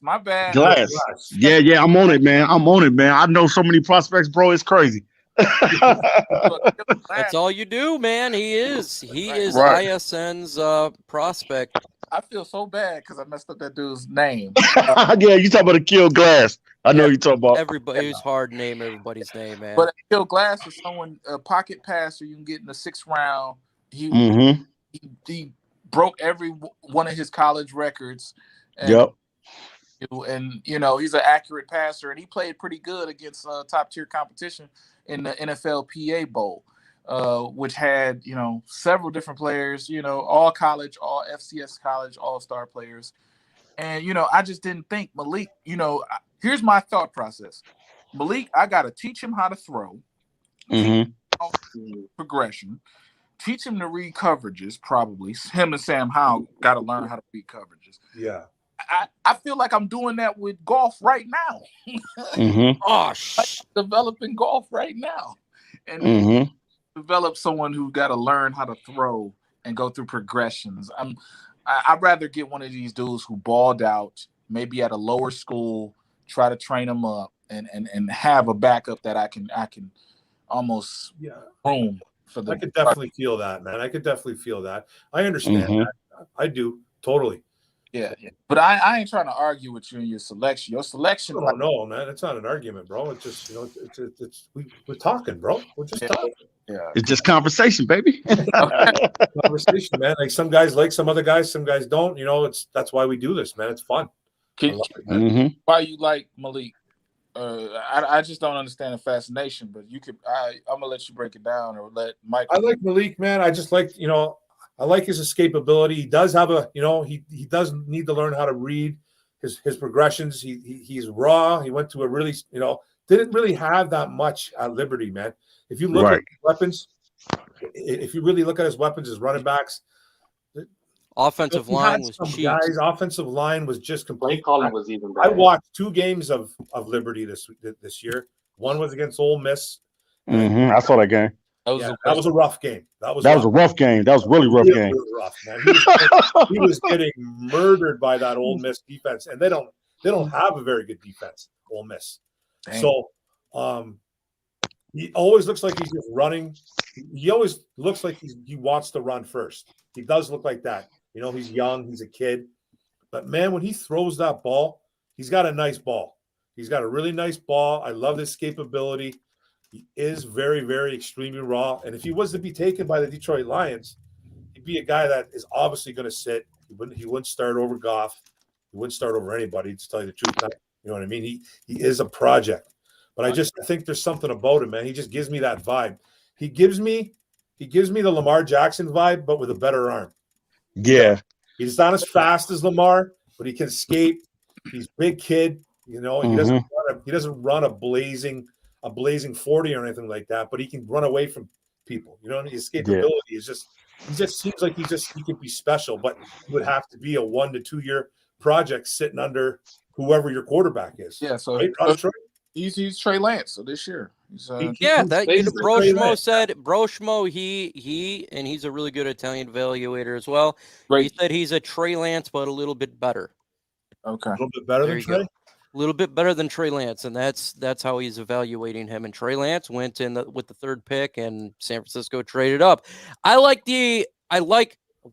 My bad. Glass. Yeah, I'm on it, man. I know so many prospects, bro. It's crazy. That's all you do, man. He is right. ISN's prospect. I feel so bad because I messed up that dude's name. Yeah, you talking about Akil Glass. I know you talking about. Everybody's hard to name everybody's name, man. But Akil Glass is a pocket passer you can get in the 6th round. He broke every one of his college records. And, And he's an accurate passer, and he played pretty good against top tier competition in the NFL PA Bowl, which had several different players, all college, all FCS college, all-star players. And I just didn't think Malik. Here's my thought process: Malik, I got to teach him how to throw, progression, teach him to read coverages. Probably him and Sam Howell got to learn how to read coverages. Yeah. I feel like I'm doing that with golf right now. Developing golf right now, and develop someone who got to learn how to throw and go through progressions. I'd rather get one of these dudes who balled out, maybe at a lower school, try to train them up, and have a backup that I can almost Yeah, room for the. I could definitely feel that, man. I could definitely feel that. I understand that. I do totally. Yeah. But I ain't trying to argue with you in your selection. Your selection, Oh, no, man. It's not an argument, bro. It's just, we're talking, bro. We're just talking. Yeah. It's just conversation, baby. Conversation, man. Like some guys like some other guys, some guys don't. That's why we do this, man. It's fun. Why you like Malik? I just don't understand the fascination, but I'm gonna let you break it down or let Mike. I like Malik, man. I just like, I like his escapability. He does have he does need to learn how to read his progressions. He's raw. He went to a really, didn't really have that much at Liberty, man. If you look at his weapons, if you really look at his weapons, his running backs, offensive line was cheap. Offensive line was just complete. Play calling was even bad. I watched 2 games of Liberty this year. One was against Ole Miss. I saw that game. That was a rough game. That was a rough game. That was really rough game. Really rough, man. He was getting murdered by that Ole Miss defense, and they don't have a very good defense, Ole Miss. Dang. So, he always looks like he's just running. He always looks like he wants to run first. He does look like that. He's young. He's a kid. But, man, when he throws that ball, he's got a nice ball. He's got a really nice ball. I love his escapability. He is very, very extremely raw. And if he was to be taken by the Detroit Lions, he'd be a guy that is obviously going to sit. He wouldn't start over Goff. He wouldn't start over anybody, to tell you the truth. You know what I mean? He is a project. But I think there's something about him, man. He just gives me that vibe. He gives me the Lamar Jackson vibe, but with a better arm. Yeah. He's not as fast as Lamar, but he can escape. He's a big kid. He doesn't run a blazing 40 or anything like that, but he can run away from people. His escapability is just, he just seems like he could be special, but he would have to be a 1 to 2 year project sitting under whoever your quarterback is. Yeah, so right? he's Trey Lance. So this year, Broshmo said he's a really good Italian evaluator as well. Right. He said he's a Trey Lance, but a little bit better. Okay, a little bit better than Trey. A little bit better than Trey Lance, and that's how he's evaluating him. And Trey Lance went in with the 3rd pick, and San Francisco traded up.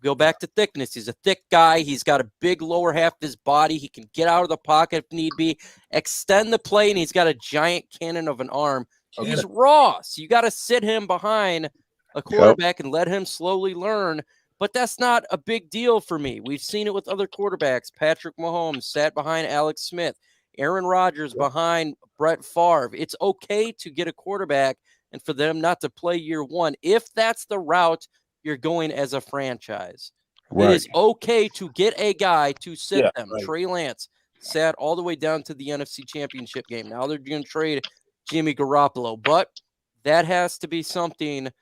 Go back to thickness. He's a thick guy. He's got a big lower half of his body. He can get out of the pocket if need be, extend the play, and he's got a giant cannon of an arm. He's raw, so you got to sit him behind a quarterback and let him slowly learn. But that's not a big deal for me. We've seen it with other quarterbacks. Patrick Mahomes sat behind Alex Smith. Aaron Rodgers behind Brett Favre. It's okay to get a quarterback and for them not to play year 1 if that's the route you're going as a franchise. Right. It is okay to get a guy to sit them. Right. Trey Lance sat all the way down to the NFC Championship game. Now they're going to trade Jimmy Garoppolo, but that has to be something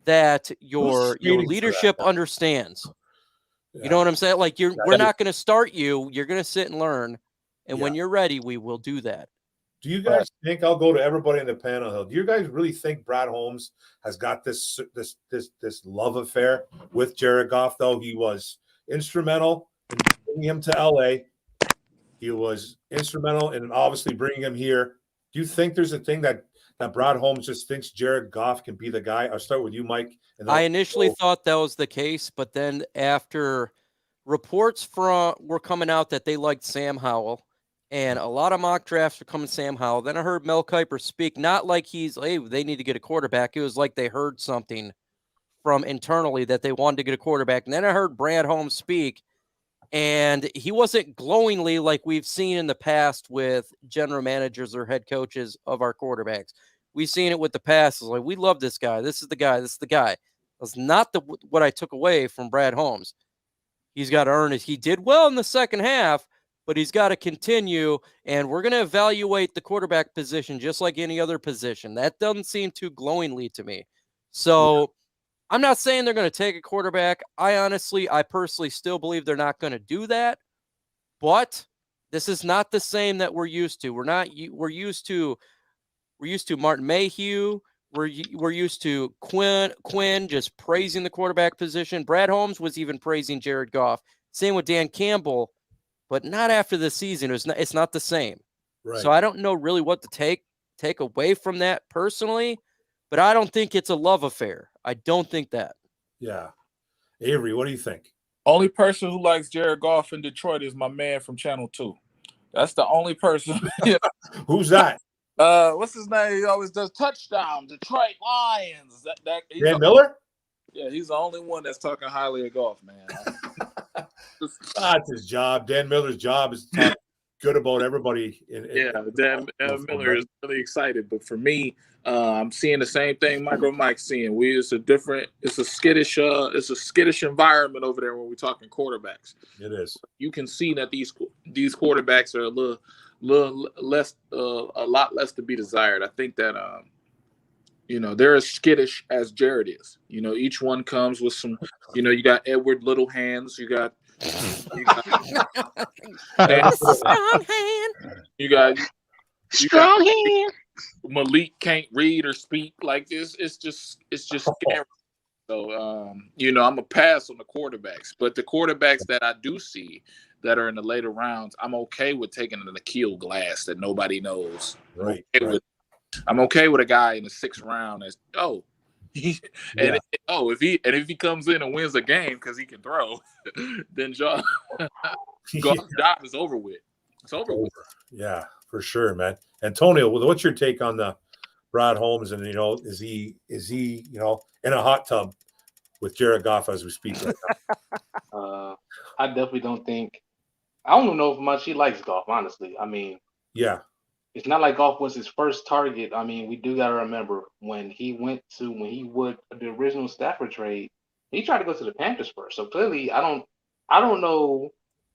that your leadership understands. Yeah. You know what I'm saying? Like we're not going to start you. You're going to sit and learn. And when you're ready, we will do that. Do you guys think, I'll go to everybody in the panel, do you guys really think Brad Holmes has got this love affair with Jared Goff, though? He was instrumental in bringing him to LA. He was instrumental in obviously bringing him here. Do you think there's a thing that Brad Holmes just thinks Jared Goff can be the guy? I'll start with you, Mike. I initially thought that was the case, but then after reports were coming out that they liked Sam Howell, and a lot of mock drafts are coming Sam Howell. Then I heard Mel Kiper speak, not like they need to get a quarterback. It was like they heard something from internally that they wanted to get a quarterback. And then I heard Brad Holmes speak, and he wasn't glowingly like we've seen in the past with general managers or head coaches of our quarterbacks. We've seen it with the past. It's like, we love this guy. This is the guy. This is the guy. That's not what I took away from Brad Holmes. He's got to earn it. He did well in the second half, but he's got to continue, and we're going to evaluate the quarterback position just like any other position. That doesn't seem too glowingly to me. So I'm not saying they're going to take a quarterback. I personally still believe they're not going to do that, but this is not the same that we're used to. We're used to Martin Mayhew. We're used to Quinn just praising the quarterback position. Brad Holmes was even praising Jared Goff. Same with Dan Campbell. But not after the season. It's not the same. Right. So I don't know really what to take away from that personally. but I don't think it's a love affair. I don't think that. Yeah. Avery, what do you think? Only person who likes Jared Goff in Detroit is my man from Channel 2. That's the only person. Who's that? What's his name? He always does touchdown. Detroit Lions. Dan Miller? Yeah, he's the only one that's talking highly of Goff, man. That's his job. Dan Miller's job is to talk good about everybody. Dan Miller is really excited. But for me, I'm seeing the same thing Mike's seeing. It's a skittish environment over there when we're talking quarterbacks. It is. You can see that these quarterbacks are a lot less to be desired. I think that they're as skittish as Jared is. Each one comes with some. You got Edward Little Hands. You got strong hand. You got strong hand. Malik can't read or speak like this. It's just scary. So I'm a pass on the quarterbacks, but the quarterbacks that I do see that are in the later rounds, I'm okay with taking an Akil Glass that nobody knows. Right. I'm okay with a guy in the 6th round if he comes in and wins a game because he can throw, then Goff's job is over with. It's over with. Yeah, for sure, man. Antonio, what's your take on the Brad Holmes? And is he in a hot tub with Jared Goff as we speak right now? I definitely don't think. I don't know if much he likes Goff, honestly. I mean, yeah. It's not like Goff was his first target. I mean, we do got to remember when he would the original Stafford trade, he tried to go to the Panthers first. So clearly, I don't know.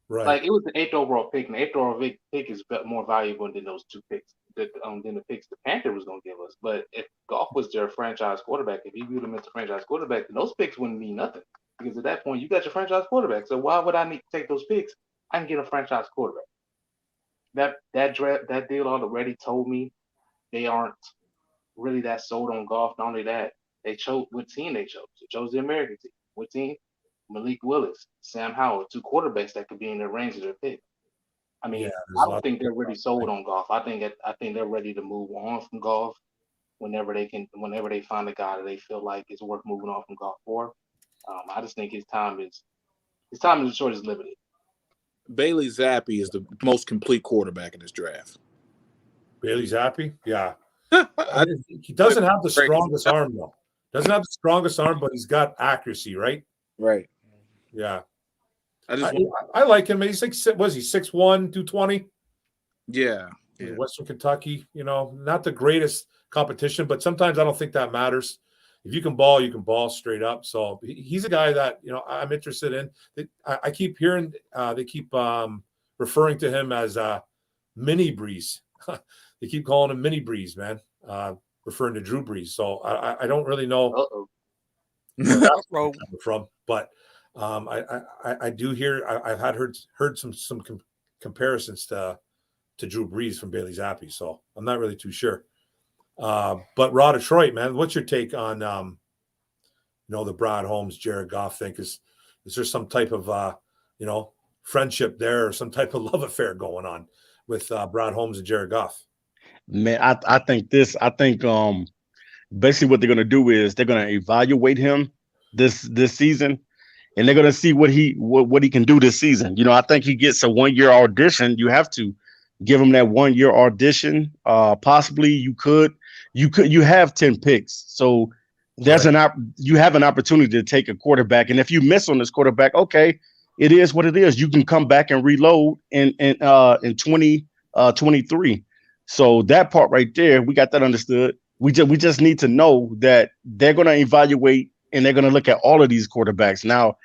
Right. Like, it was the 8th overall pick, and the 8th overall pick is more valuable than those 2 picks than the picks the Panther was going to give us. But if Goff was their franchise quarterback, if he viewed him as a franchise quarterback, then those picks wouldn't mean nothing, because at that point you got your franchise quarterback. So why would I need to take those picks? I can get a franchise quarterback. That deal already told me they aren't really that sold on Goff. Not only that, they chose what team they chose. They chose the American team. What team? Malik Willis, Sam Howell, 2 quarterbacks that could be in their range of their pick. I mean, I don't think they're really sold on Goff. I think they're ready to move on from Goff whenever they find a guy that they feel like is worth moving on from Goff for. I just think his time is short is limited. Bailey Zappi is the most complete quarterback in this draft. Bailey Zappi? Yeah. He doesn't have the strongest arm, though. Doesn't have the strongest arm, but he's got accuracy, right? Right. Yeah. I like him. He's 6'1", 220? Yeah. Western Kentucky, not the greatest competition, but sometimes I don't think that matters. If you can ball, you can ball straight up. So he's a guy that, I'm interested in. I keep hearing they keep referring to him as Mini Breeze. They keep calling him Mini Breeze, man, referring to Drew Brees. So I don't really know where that's coming from, but I do hear I've heard some comparisons to Drew Brees from Bailey Zappi. So I'm not really too sure. But Raw Detroit, man, what's your take on the Brad Holmes, Jared Goff thing? Is there some type of friendship there or some type of love affair going on with Brad Holmes and Jared Goff? Man, I think basically what they're gonna do is they're gonna evaluate him this season, and they're gonna see what he can do this season. I think he gets a 1-year audition. You have to give him that 1-year audition. Possibly you have 10 picks, so there's you have an opportunity to take a quarterback, and if you miss on this quarterback, okay, it is what it is. You can come back and reload in 2023. So that part right there, we got that understood. We just need to know that they're going to evaluate and they're going to look at all of these quarterbacks. Now,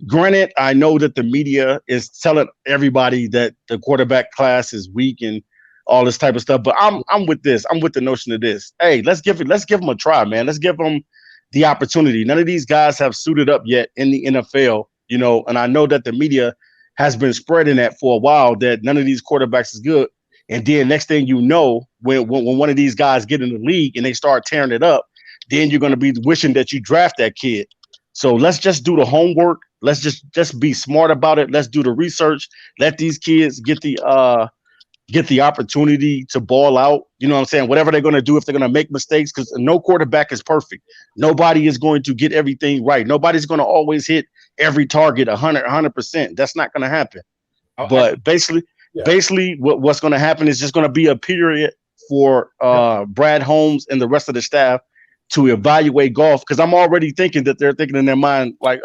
granted, I know that the media is telling everybody that the quarterback class is weak and all this type of stuff, but I'm with this. I'm with the notion of this. Hey, let's give them a try, man. Let's give them the opportunity. None of these guys have suited up yet in the NFL, and I know that the media has been spreading that for a while, that none of these quarterbacks is good. And then next thing you know, when one of these guys get in the league and they start tearing it up, then you're going to be wishing that you draft that kid. So let's just do the homework. Let's just be smart about it. Let's do the research. Let these kids get the get the opportunity to ball out. You know what I'm saying? Whatever they're going to do, if they're going to make mistakes, because no quarterback is perfect. Nobody is going to get everything right. Nobody's going to always hit every target 100%. That's not going to happen. But basically, what's going to happen is just going to be a period for Brad Holmes and the rest of the staff to evaluate golf, because I'm already thinking that they're thinking in their mind, like,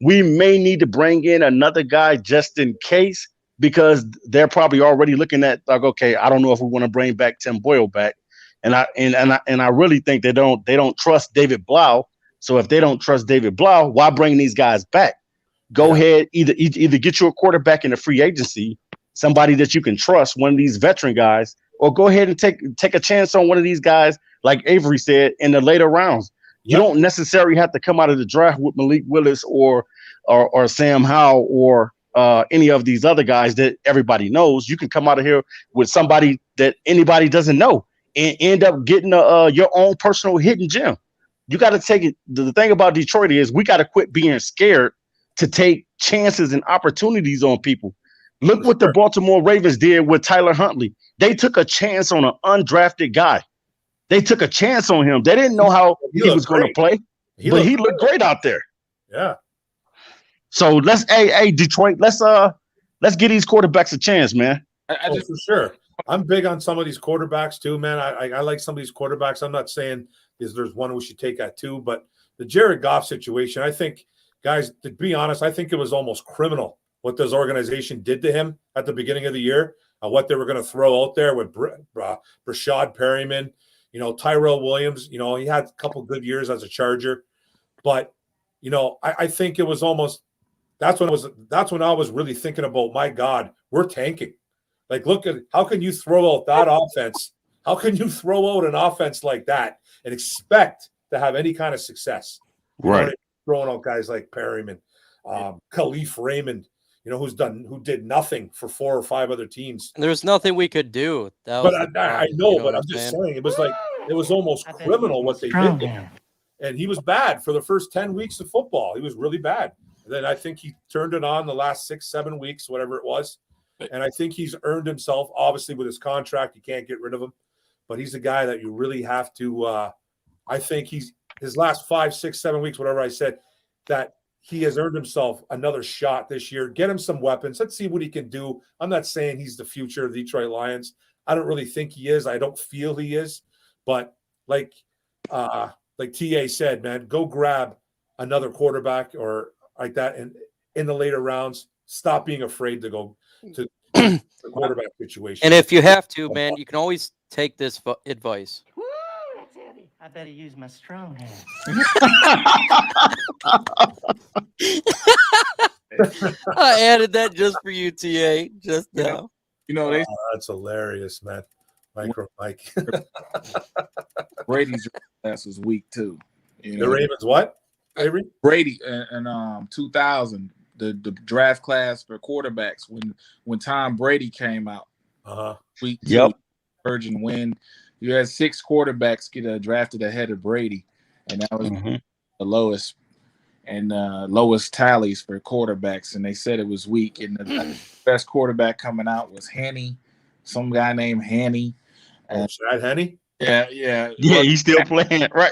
we may need to bring in another guy just in case, because they're probably already looking at, like, okay, I don't know if we want to bring back Tim Boyle back. And I really think they don't trust David Blau. So if they don't trust David Blau, why bring these guys back? Go ahead, either get you a quarterback in the free agency, somebody that you can trust, one of these veteran guys, or go ahead and take a chance on one of these guys, like Avery said, in the later rounds. You don't necessarily have to come out of the draft with Malik Willis or Sam Howell or any of these other guys that everybody knows. You can come out of here with somebody that anybody doesn't know and end up getting your own personal hidden gem. You got to take it. The thing about Detroit is we got to quit being scared to take chances and opportunities on people. Look what the Baltimore Ravens did with Tyler Huntley. They took a chance on an undrafted guy. They took a chance on him. They didn't know how he was going to play, but he looked great out there. Yeah. So let's, hey, Detroit, let's give these quarterbacks a chance, man. For sure. I'm big on some of these quarterbacks too, man. I like some of these quarterbacks. I'm not saying there's one we should take at 2, but the Jared Goff situation, I think, guys, to be honest, I think it was almost criminal what this organization did to him at the beginning of the year, what they were going to throw out there with Rashad Perryman, Tyrell Williams. He had a couple good years as a Charger, but I think it was almost that's when I was really thinking about, my God, we're tanking. Like, look at how can you throw out that offense? How can you throw out an offense like that and expect to have any kind of success? Right. Throwing out guys like Perryman, Khalif Raymond, who did nothing for 4 or 5 other teams. And there's nothing we could do. I know, but I'm just saying, it was almost criminal what they did to him. And he was bad for the first 10 weeks of football. He was really bad. And then I think he turned it on the last 6-7 weeks, whatever it was. And I think he's earned himself, obviously, with his contract. You can't get rid of him. But he's a guy that you really have to I think his last 5, 6, 7 weeks, whatever I said, that he has earned himself another shot this year. Get him some weapons. Let's see what he can do. I'm not saying he's the future of the Detroit Lions. I don't really think he is. I don't feel he is. But like TA said, man, go grab another quarterback or like that in the later rounds. Stop being afraid to go to the quarterback situation. And if you have to, man, you can always take this advice. Woo, that's heavy. I better use my strong hand. I added that just for you, TA, just now. That's hilarious, man. Mike. Brady's class was weak too. The Ravens what? Avery? Brady in 2000, the draft class for quarterbacks when Tom Brady came out. Week 2, Virgin win. You had 6 quarterbacks get drafted ahead of Brady, and that was the lowest lowest tallies for quarterbacks. And they said it was weak. And the best quarterback coming out was Henne, some guy named Henne. Chad Henne? Yeah. He's still playing, right?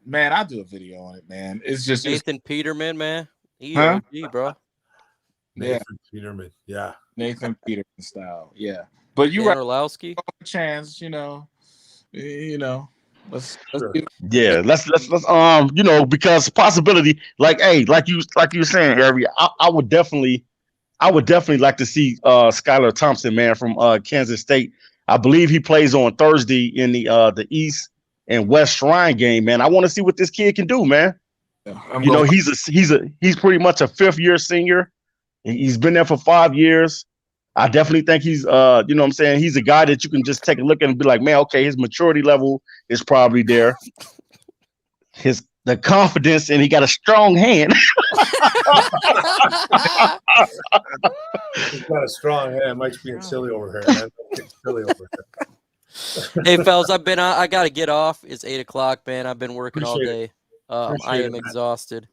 Man, I'll do a video on it, man. It's just Nathan Peterman, man. He's OG, bro. Nathan Peterman, yeah. Nathan Peterman style, yeah. But you right, Orlowski. Chance, let's because possibility, like you were saying, Harry, I would definitely like to see Skylar Thompson, man, from Kansas State. I believe he plays on Thursday in the East and West Shrine game, man. I want to see what this kid can do, man. Yeah, he's pretty much a 5th-year senior. He's been there for 5 years. I definitely think he's he's a guy that you can just take a look at and be like, man, okay, his maturity level is probably there. The confidence, and he got a strong hand. He's got a strong hand. Mike's being silly over here, man. Silly over here. Hey, fellas, I got to get off. It's 8:00, man. I've been working all day. I am exhausted.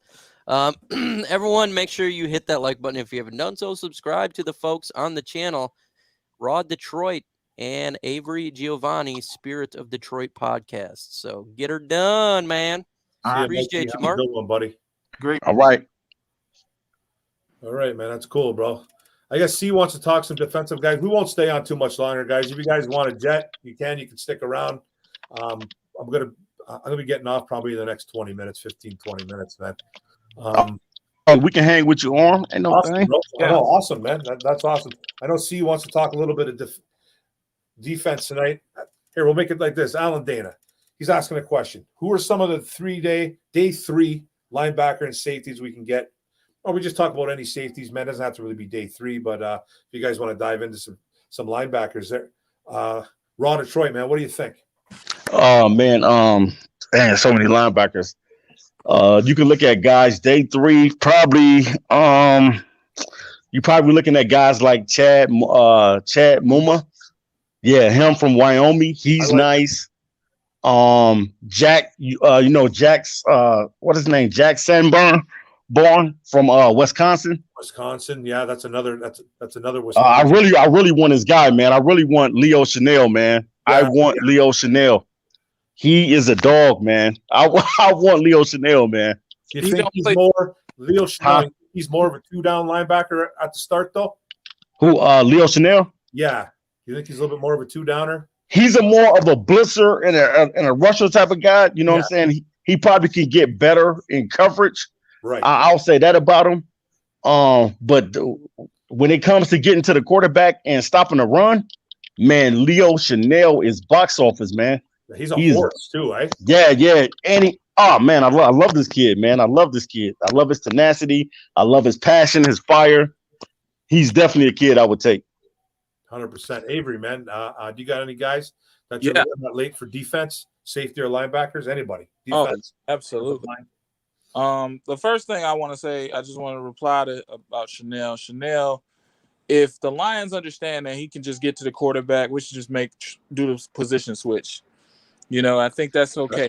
Everyone, make sure you hit that like button if you haven't done so. Subscribe to the folks on the channel, Raw Detroit and Avery Giovanni, Spirit of Detroit podcast. So get her done, man. I Appreciate you, Have a Mark. good one, buddy. Great. All right. All right, man. That's cool, bro. I guess C wants to talk some defensive guys. We won't stay on too much longer, guys. If you guys want to jet, you can. You can stick around. I'm gonna be getting off probably in the next 20 minutes, 15, 20 minutes, man. We can hang with you, Orm. Ain't no Awesome, thing. bro. Yeah. Oh, awesome, man. That's awesome. I know C wants to talk a little bit of defense tonight. Here, we'll make it like this. Alan Dana, he's asking a question. Who are some of the day three linebacker and safeties we can get? Or we just talk about any safeties, man. It doesn't have to really be day three, but if you guys want to dive into some linebackers there. Raw Detroit, man, what do you think? Oh man, so many linebackers. You can look at guys day three, probably. You probably looking at guys like Chad Muma. Yeah, him from Wyoming. He's nice. Jack, Jack's what is his name? Jack Sanborn, born from Wisconsin. Wisconsin, yeah, that's another Wisconsin. I really want this guy, man. I really want Leo Chanel, man. I want Leo Chanel. He is a dog, man. I want Leo Chanel, man. Do you think he's more Leo Chanel? He's more of a 2-down linebacker at the start, though. Who? Leo Chanel? Yeah. You think he's a little bit more of a 2-downer? He's a more of a blitzer and a rusher type of guy. You know what I'm saying? He probably can get better in coverage. Right. I'll say that about him. But when it comes to getting to the quarterback and stopping the run, man, Leo Chanel is box office, man. He's a horse too, eh? Yeah. And I love this kid, man. I love this kid. I love his tenacity. I love his passion, his fire. He's definitely a kid I would take. 100%. Avery, man, do you got any guys that you're looking at late for defense, safety, or linebackers? Anybody? Defense? Oh, absolutely. The first thing I want to say, I just want to reply to about Chanel. Chanel, if the Lions understand that he can just get to the quarterback, we should just do the position switch. I think that's okay.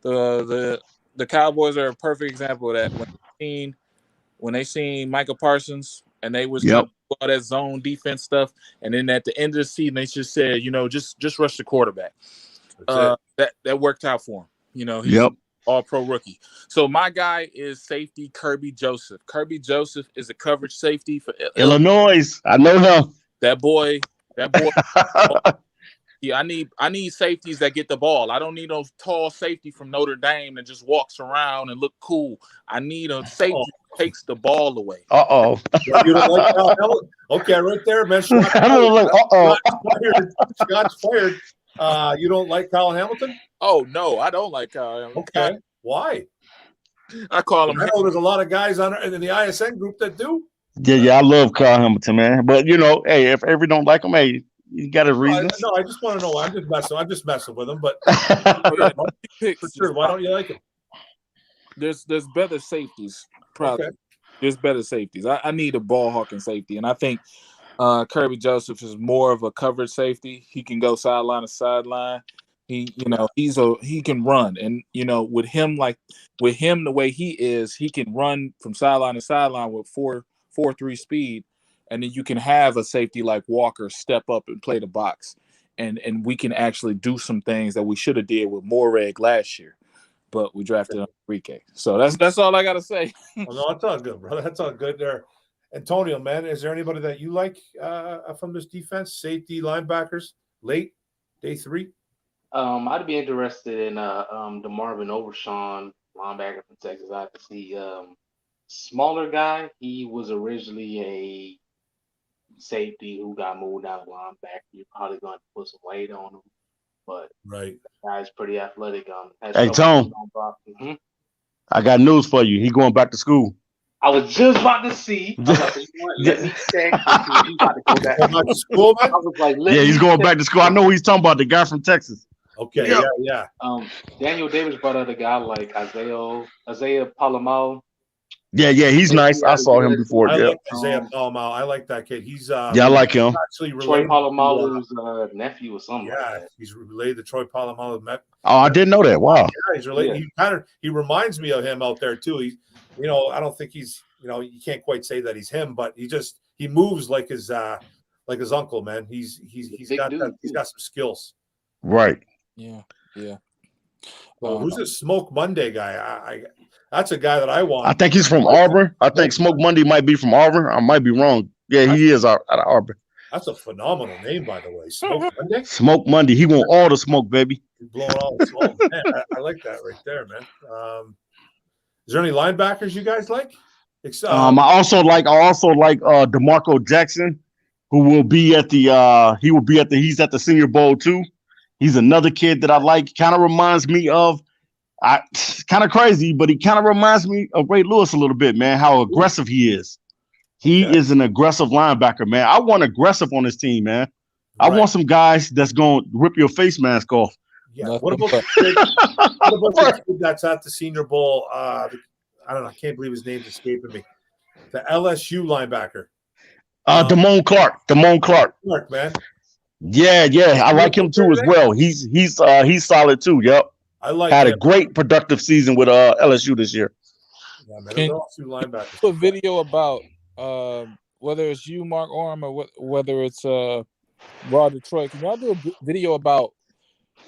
The Cowboys are a perfect example of that. When they seen Micah Parsons and they was all that zone defense stuff, and then at the end of the season they just said, just rush the quarterback. That worked out for him. He's all-pro rookie. So my guy is safety Kirby Joseph. Kirby Joseph is a coverage safety for Illinois. I know him. That boy. Yeah, I need safeties that get the ball. I don't need no tall safety from Notre Dame that just walks around and look cool. I need a safety that takes the ball away. You don't like Kyle Hamilton? Okay, right there, man. Shots fired. You don't like Kyle Hamilton? Oh no, I don't like Kyle Hamilton. Okay, why? I call him. I know there's a lot of guys in the ISN group that do. Yeah, I love Kyle Hamilton, man. But hey, if Avery don't like him, hey, you got a reason. No, I just want to know. I'm just messing with him, but for sure. Why don't you like him? There's better safeties. Probably there's better safeties. I need a ball hawking safety, and I think Kirby Joseph is more of a coverage safety. He can go sideline to sideline. He can run, and with him the way he is, he can run from sideline to sideline with 4.3 speed. And then you can have a safety like Walker step up and play the box. And we can actually do some things that we should have did with Moreg last year. But we drafted Enrique. So that's all I got to say. Well, no, that's all good, brother. That's all good there. Antonio, man, is there anybody that you like from this defense? Safety, linebackers, late, day three? I'd be interested in DeMarvin Overshawn, linebacker from Texas. I could see smaller guy. He was originally a safety who got moved down to linebacker. You're probably going to put some weight on him, but right, the guy's pretty athletic. Hey Tom, I got news for you. He going back to school. I was just about to see. Let me check. He's about to go back to school. I was like, he's going back to school. I know who he's talking about, the guy from Texas. Okay, yeah. Daniel Davis brought out a guy like Isaiah Palomao. Yeah, he's nice. I saw him before. I like Isaiah Palomao. I like that kid. He's I like him. Actually, Troy Palomalu's nephew or something. Yeah, like that. He's related to Troy Palomalo. Oh, I didn't know that. Wow. Yeah, he's related. He reminds me of him out there too. I don't think he's, you can't quite say that he's him, but he moves like his uncle, man. He's got some skills. Right. Yeah. Well, who's this Smoke Monday guy? That's a guy that I want. I think he's from Auburn. I think Smoke Monday might be from Auburn. I might be wrong. Yeah, he is out of Auburn. That's a phenomenal name, by the way. Smoke Monday. Smoke Monday. He want all the smoke, baby. He's blowing all the smoke. Man, I like that right there, man. Is there any linebackers you guys like? I also like Demarco Jackson, who will be at the he's at the Senior Bowl too. He's another kid that I like. Kind of reminds me of kind of crazy, but he kind of reminds me of Ray Lewis a little bit, man. How aggressive he is. He is an aggressive linebacker, man. I want aggressive on this team, man. I want some guys that's going to rip your face mask off. Yeah. What about the kid that's at the Senior Bowl? I don't know. I can't believe his name's escaping me. The LSU linebacker. Damone Clark. Clark, man. Yeah. I like him too as well. He's solid too. Yep. Had a great productive season with LSU this year. Yeah, man. LSU linebacker. Put video about whether it's you, Mark Orm, or whether it's Raw Detroit. Can y'all do a video about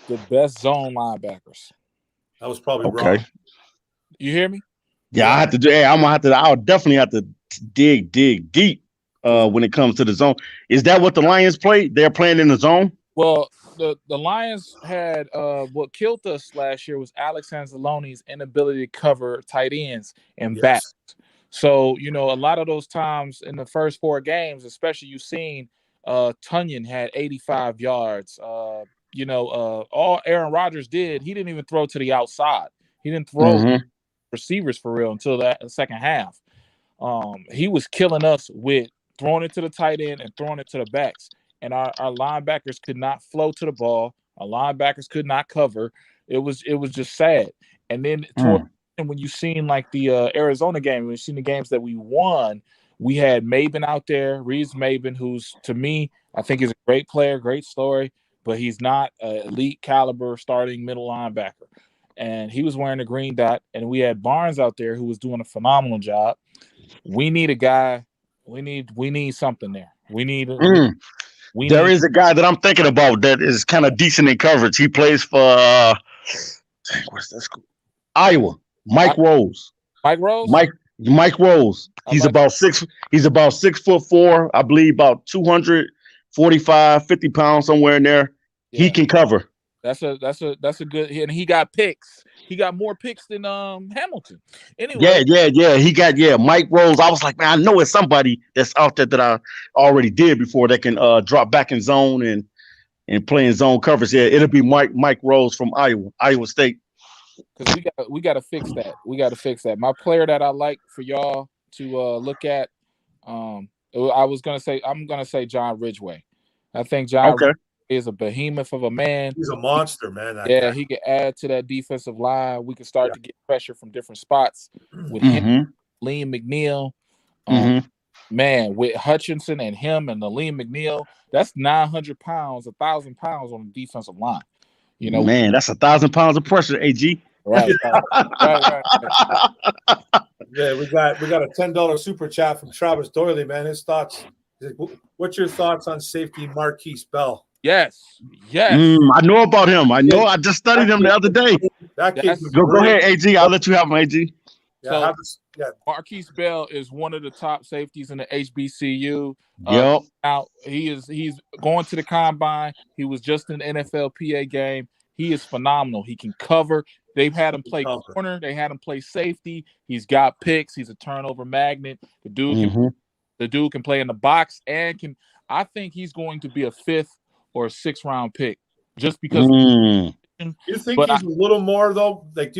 the best zone linebackers? That was probably okay. wrong. You hear me? Yeah, I have to do. Hey, I'll definitely have to dig deep when it comes to the zone. Is that what the Lions play? They're playing in the zone. Well, the Lions had what killed us last year was Alex Anzalone's inability to cover tight ends and backs. So a lot of those times in the first 4 games, especially you've seen Tunyon had 85 yards. All Aaron Rodgers did, he didn't even throw to the outside. He didn't throw receivers for real until the second half. He was killing us with throwing it to the tight end and throwing it to the backs. And our linebackers could not flow to the ball. Our linebackers could not cover. It was just sad. And then when you seen like the Arizona game, when you seen the games that we won, we had Maben out there, Reeves Maben, who's to me, I think is a great player, great story, but he's not an elite caliber starting middle linebacker. And he was wearing a green dot. And we had Barnes out there who was doing a phenomenal job. We need a guy. We need something there. There is a guy that I'm thinking about that is kind of decent in coverage. He plays for what's that school? Iowa. Mike Rose. Mike Rose? Mike Rose. He's about 6'4", I believe, about 245, 50 pounds, somewhere in there. Yeah. He can cover. That's a good, and he got picks. He got more picks than Hamilton. Anyway. Yeah. He got Mike Rose. I was like, man, I know it's somebody that's out there that I already did before that can drop back in zone and play in zone coverage. Yeah, it'll be Mike Rose from Iowa State. Because we got to fix that. We got to fix that. My player that I like for y'all to look at, I'm gonna say John Ridgeway. I think John Ridgeway is a behemoth of a man. He's a monster, man. He can add to that defensive line. We can start to get pressure from different spots with him, Liam McNeil. Man, with Hutchinson and him and the Liam McNeil, that's 900 pounds, 1,000 pounds on the defensive line. Man, that's 1,000 pounds of pressure, AG. Right. Yeah, we got a $10 super chat from Travis Doyley, man. His thoughts. What's your thoughts on safety Marquis Bell? Yes. I know about him. I just studied him the other day. Go ahead, AG. I'll let you have him, AG. Marquis Bell is one of the top safeties in the HBCU. Yep. Now he's going to the combine. He was just in the NFLPA game. He is phenomenal. He can cover. They've had him play corner. They had him play safety. He's got picks. He's a turnover magnet. The dude can play in the box and I think he's going to be a 5th or a 6th round pick just because. You think he's a little more though? Like,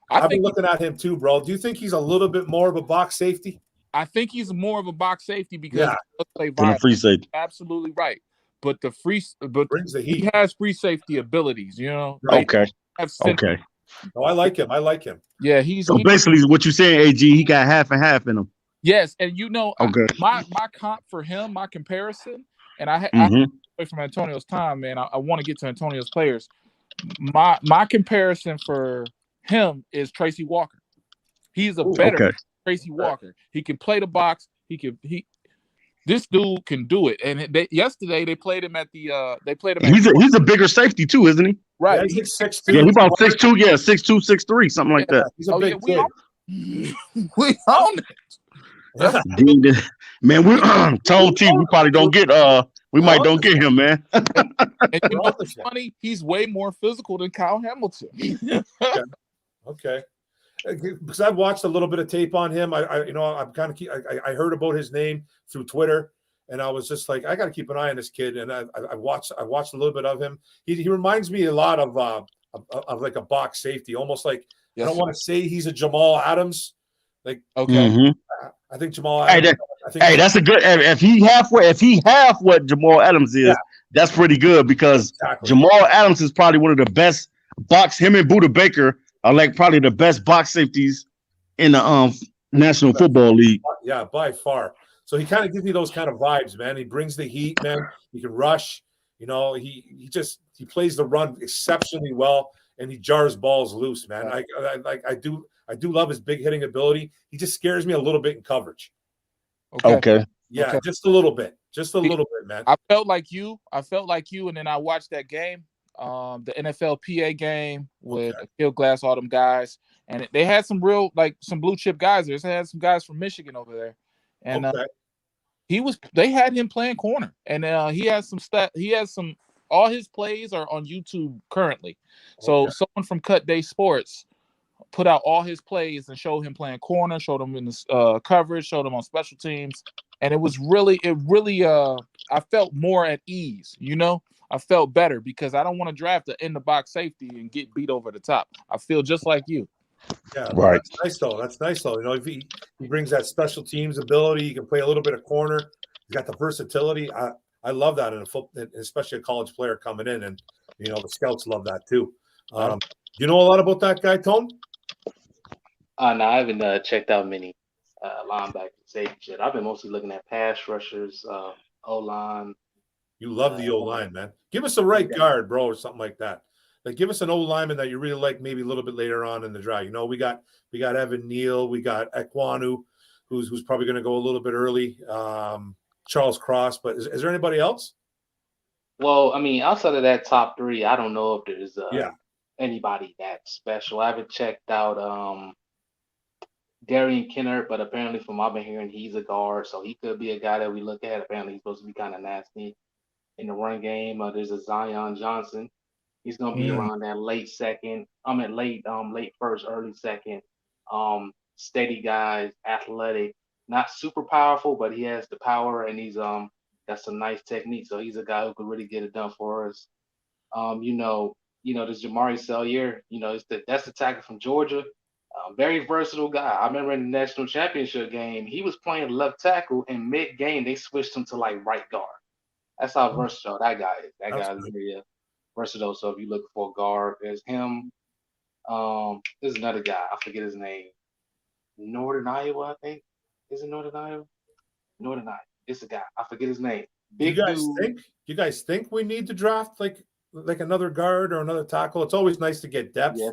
I've been looking at him too, bro. Do you think he's a little bit more of a box safety? I think he's more of a box safety because he play free safety. Absolutely right. But brings the heat. He has free safety abilities, Right. Okay. Oh, I like him. Yeah, basically what you're saying, AG, he got half and half in him. Yes, and my comp for him, my comparison, and I away from Antonio's time, man. I want to get to Antonio's players. My comparison for him is Tracy Walker. He's a better Tracy Walker. He can play the box. This dude can do it. And yesterday they played him at the He's a bigger safety too, isn't he? right. Yeah, he's 6'2". Yeah, he's about 6'2", 6'2", 6'3", something like that. He's a big we kid. own it. Dude, man, we told T we probably don't get we might don't get him, man. And you know what's funny? He's way more physical than Kyle Hamilton. Okay. Because I've watched a little bit of tape on him. I heard about his name through Twitter, and I was just like, I got to keep an eye on this kid. And I watched a little bit of him. He reminds me a lot of like a box safety, almost like I don't want to say he's a Jamal Adams. Like, Okay. I think Jamal Adams. That's a good. If he half what Jamal Adams is, that's pretty good because Jamal Adams is probably one of the best box. Him and Buda Baker are like probably the best box safeties in the National Football League. Yeah, by far. So he kind of gives me those kind of vibes, man. He brings the heat, man. He can rush. You know, he plays the run exceptionally well, and he jars balls loose, man. I do love his big hitting ability. He just scares me a little bit in coverage. Okay. Yeah, Okay. just a little bit, man. I felt like you, and then I watched that game, the NFLPA game with Field Glass, all them guys, and they had some real, like, some blue chip guys there. They had some guys from Michigan over there, and they had him playing corner, and he has some. All his plays are on YouTube currently. So someone from Cut Day Sports put out all his plays and showed him playing corner, showed him in the coverage, showed him on special teams. And it really, I felt more at ease, you know? I felt better because I don't want to draft an in-the-box safety and get beat over the top. I feel just like you. Yeah, right. That's nice though. You know, if he brings that special teams ability, he can play a little bit of corner. He's got the versatility. I love that in a football, especially a college player coming in, and you know the scouts love that too. You know a lot about that guy, Tone? No, I haven't checked out many linebacker safety shit. I've been mostly looking at pass rushers, O-line. You love the O-line, man. Give us a right guard, bro, or something like that. Like, give us an O-lineman that you really like, maybe a little bit later on in the draft. You know, we got Evan Neal, we got Ekwonu, who's probably going to go a little bit early. Charles Cross, but is there anybody else? Well, I mean, outside of that top three, I don't know if there's anybody that special. I haven't checked out Darian Kennard, but apparently from what I've been hearing, he's a guard, so he could be a guy that we look at. Apparently, he's supposed to be kind of nasty in the run game. There's a Zion Johnson. He's going to be around that late first, early second. Steady guy, athletic, not super powerful, but he has the power, and he's got some nice technique. So he's a guy who could really get it done for us. There's Jamari Sellier. You know, that's the tackle from Georgia. Very versatile guy. I remember in the national championship game, he was playing left tackle, and mid-game they switched him to like right guard. That's how versatile that guy is. That guy is very versatile. So if you look for a guard, there's him. There's another guy. I forget his name. Northern Iowa, I think. Is it Northern Iowa? Northern Iowa. It's a guy. I forget his name. Big dude. You guys think we need to draft like another guard or another tackle? It's always nice to get depth. Yeah.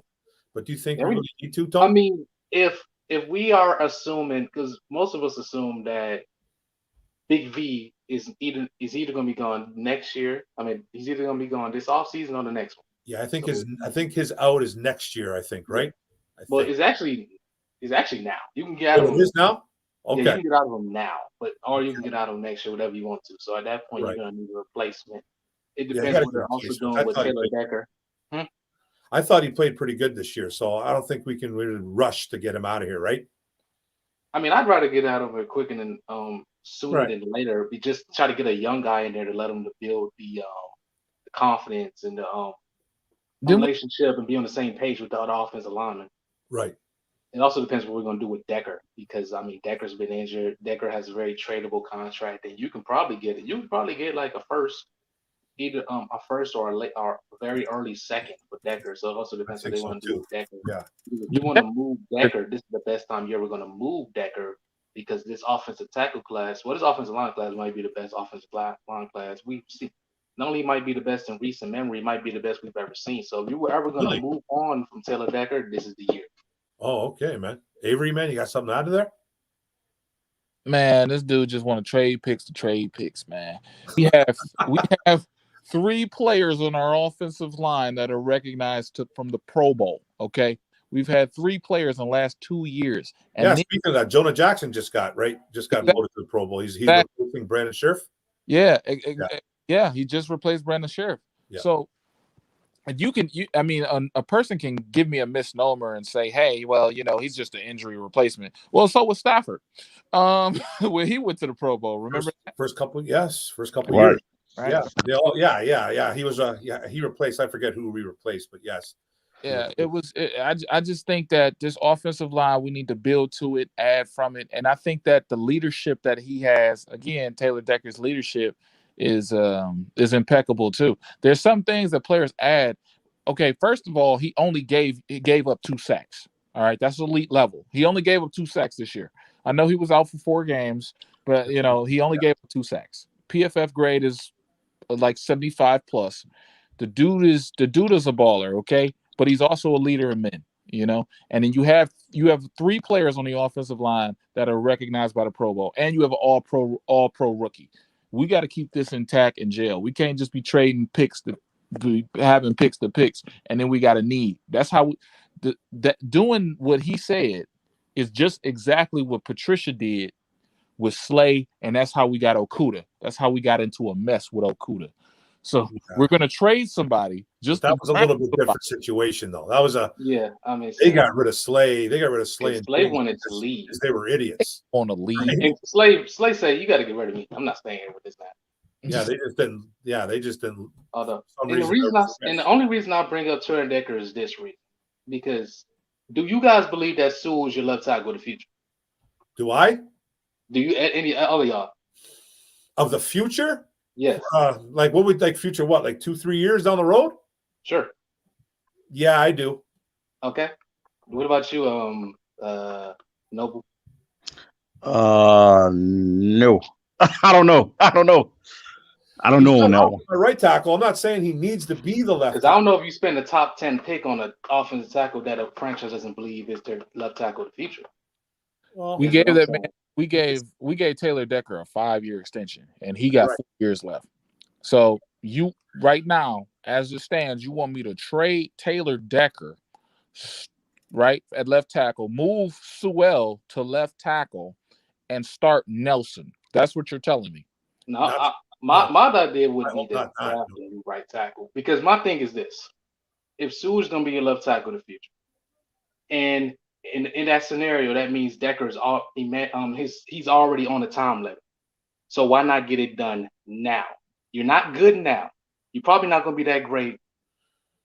But do you think we really need to, Tom? I mean, if we are assuming, because most of us assume that Big V is either going to be gone next year. I mean, he's either going to be gone this offseason or the next one. Yeah, I think his out is next year. I think, right? It's actually now. You can get out of him. It is now. Okay. Yeah, you can get out of him now, or you can get out of him next year, whatever you want to. So at that point, you're going to need a replacement. It depends what they're also doing with Taylor Decker. I thought he played pretty good this year, so I don't think we can really rush to get him out of here, right? I mean, I'd rather get out of it quicker than sooner than later. We just try to get a young guy in there to let him to build the confidence and the relationship and be on the same page with the other offensive linemen. Right. It also depends what we're going to do with Decker because, I mean, Decker's been injured. Decker has a very tradable contract, and you can probably get it. You can probably get like a first, either a first or a very early second for Decker. So it also depends what they want to do with Decker. Yeah. If you want to move Decker, this is the best time you're ever going to move Decker because this offensive tackle class, this offensive line class might be the best offensive line class we've seen. Not only might be the best in recent memory, it might be the best we've ever seen. So if you were ever going to move on from Taylor Decker, this is the year. Oh, okay, man. Avery, man, you got something out of there? Man, this dude just want to trade picks to trade picks, man. We have 3 players on our offensive line that are recognized from the Pro Bowl. Okay, we've had 3 players in the last 2 years, and Yeah, speaking of that, Jonah Jackson just got voted to the Pro Bowl. He's replacing Brandon Scherf. Yeah, he just replaced Brandon Scherf. Yeah. So, and I mean, a person can give me a misnomer and say, "Hey, well, he's just an injury replacement." Well, so was Stafford, when he went to the Pro Bowl. Remember first couple years, Right. right? Yeah. He was he replaced. I forget who we replaced, but yes. Yeah, I just think that this offensive line, we need to build to it, add from it, and I think that the leadership that he has, again, Taylor Decker's leadership is impeccable too. There's some things that players add. Okay, first of all, he gave up 2 sacks. All right, that's elite level. He only gave up 2 sacks this year. I know he was out for 4 games, but he only gave up 2 sacks. PFF grade is like 75 plus. The dude is a baller, okay? But he's also a leader of men, And then you have 3 players on the offensive line that are recognized by the Pro Bowl, and you have an all pro rookie. We got to keep this intact in jail. We can't just be trading picks having picks to picks, and then we got a need. That's how doing what he said is just exactly what Patricia did with Slay, and that's how we got Okudah. That's how we got into a mess with Okudah. So we're going to trade somebody. That was a little bit different situation, though. That was I mean, they got rid of Slay. They got rid of Slay. And Slay wanted to leave because they were idiots. On a leave. And Slay said, "You got to get rid of me. I'm not staying here with this man." Yeah, they just didn't. Yeah, they just didn't. Although, the only reason I bring up Taylor Decker is this reason, because do you guys believe that Sewell is your left tackle of the future? Do I? Do you? Any all of y'all of the future? Yes. Like what would like future? What, like 2-3 years down the road? Sure. Yeah, I do. Okay. What about you, Noble? No. I don't know. I don't know on that one. Right tackle. I'm not saying he needs to be the left. Because I don't know if you spend a top 10 pick on an offensive tackle that a franchise doesn't believe is their left tackle of the future. Well, we gave that man. We gave Taylor Decker a 5-year extension, and he got 4 years left. So you right now, as it stands, you want me to trade Taylor Decker, right, at left tackle, move Sewell to left tackle, and start Nelson. That's what you're telling me. No, my idea would be to draft a new right tackle, because my thing is this: if Sewell's going to be your left tackle in the future, and in that scenario, that means Decker's he's already on the time limit. So why not get it done now? You're not good now. You're probably not going to be that great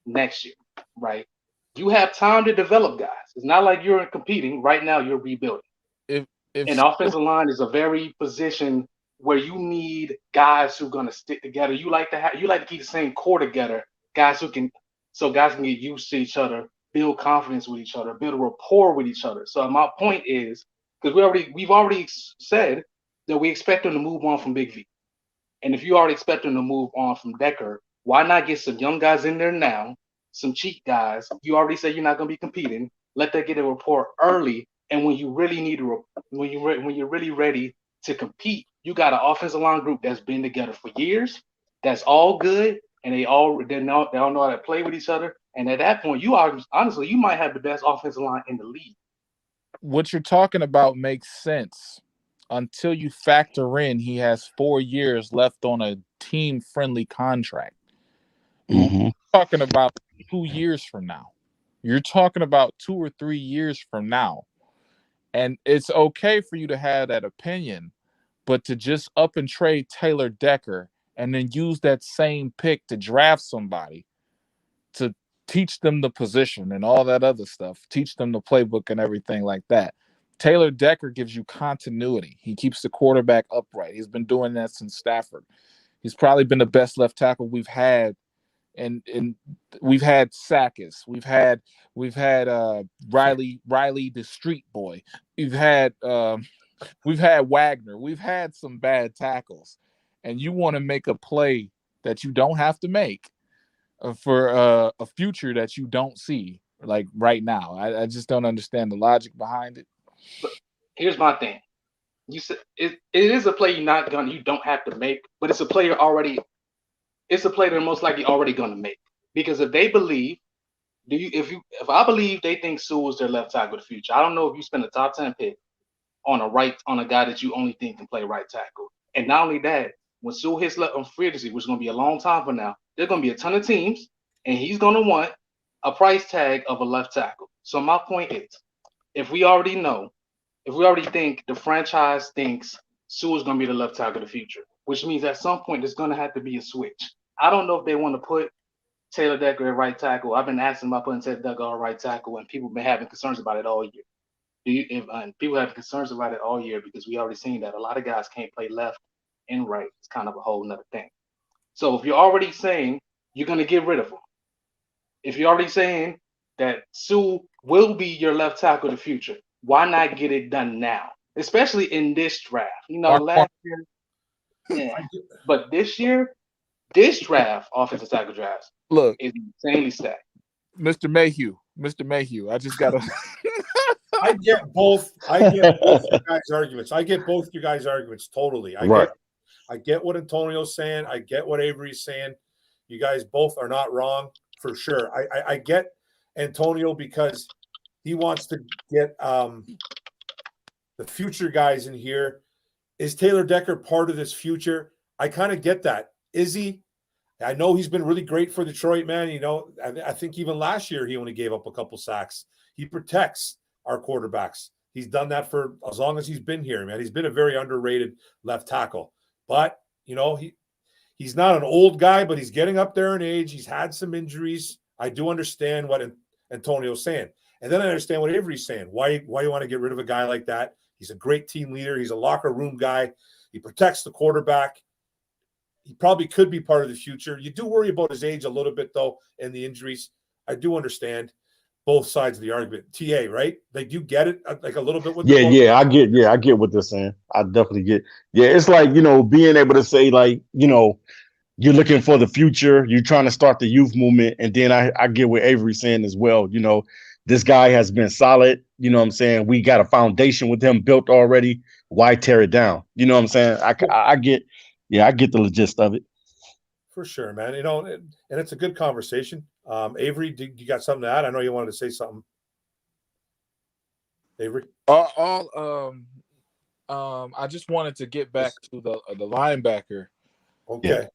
next year, right? You have time to develop guys. It's not like you're competing right now. You're rebuilding. If offensive line is a very position where you need guys who are going to stick together. You like to keep the same core together, guys can get used to each other, build confidence with each other, build a rapport with each other. So my point is, because we've already said that we expect them to move on from Big V. And if you already expect them to move on from Decker, why not get some young guys in there now, some cheap guys? You already said you're not going to be competing. Let them get a rapport early. And when you really when you're really ready to compete, you got an offensive line group that's been together for years. That's all good, and they all know how to play with each other. And at that point, you might have the best offensive line in the league. What you're talking about makes sense until you factor in he has 4 years left on a team-friendly contract. Mm-hmm. You're talking about 2 years from now. You're talking about 2 or 3 years from now. And it's okay for you to have that opinion, but to just up and trade Taylor Decker and then use that same pick to draft somebody to teach them the position and all that other stuff, teach them the playbook and everything like that. Taylor Decker gives you continuity. He keeps the quarterback upright. He's been doing that since Stafford. He's probably been the best left tackle we've had. And we've had Sakis. We've had Riley the street boy. We've had Wagner. We've had some bad tackles. And you want to make a play that you don't have to make for a future that you don't see, like right now. I just don't understand the logic behind it. But here's my thing. you said it is a play you don't have to make, but it's a play they're most likely already gonna make. Because if they believe, if I believe they think Sewell is their left tackle of the future, I don't know if you spend a top 10 pick on a guy that you only think can play right tackle. And not only that, when Sewell hits left on free agency, which is gonna be a long time from now, there's gonna be a ton of teams, and he's gonna want a price tag of a left tackle. So my point is, if we already think the franchise thinks Sewell's going to be the left tackle of the future, which means at some point there's going to have to be a switch. I don't know if they want to put Taylor Decker at right tackle. I've been asking about putting Taylor Decker at right tackle, and people have been having concerns about it all year. People have concerns about it all year because we already seen that a lot of guys can't play left and right. It's kind of a whole nother thing. So if you're already saying you're going to get rid of him, if you're already saying that Sewell will be your left tackle of the future, why not get it done now? Especially in this draft. Last year, yeah. But this year, this draft, offensive tackle drafts, Look, is insanely stacked. Mr. Mayhew, I just gotta. I get both you guys' arguments. I get both you guys' arguments totally. I get what Antonio's saying. I get what Avery's saying. You guys both are not wrong for sure. I get Antonio because he wants to get the future guys in here. Is Taylor Decker part of this future? I kind of get that. Is he? I know he's been really great for Detroit, man. I think even last year he only gave up a couple sacks. He protects our quarterbacks. He's done that for as long as he's been here, man. He's been a very underrated left tackle. But, he's not an old guy, but he's getting up there in age. He's had some injuries. I do understand what Antonio's saying. And then I understand what Avery's saying. Why you want to get rid of a guy like that? He's a great team leader. He's a locker room guy. He protects the quarterback. He probably could be part of the future. You do worry about his age a little bit, though, and the injuries. I do understand both sides of the argument. TA, right? Like, you get it like a little bit with I get what they're saying. I definitely get. Yeah, it's like, being able to say, like, you're looking for the future. You're trying to start the youth movement. And then I get what Avery's saying as well. This guy has been solid. You know what I'm saying? We got a foundation with him built already. Why tear it down? You know what I'm saying? I get the gist of it. For sure, man. And it's a good conversation. Avery, you got something to add? I know you wanted to say something. Avery? I just wanted to get back to the linebacker. Okay.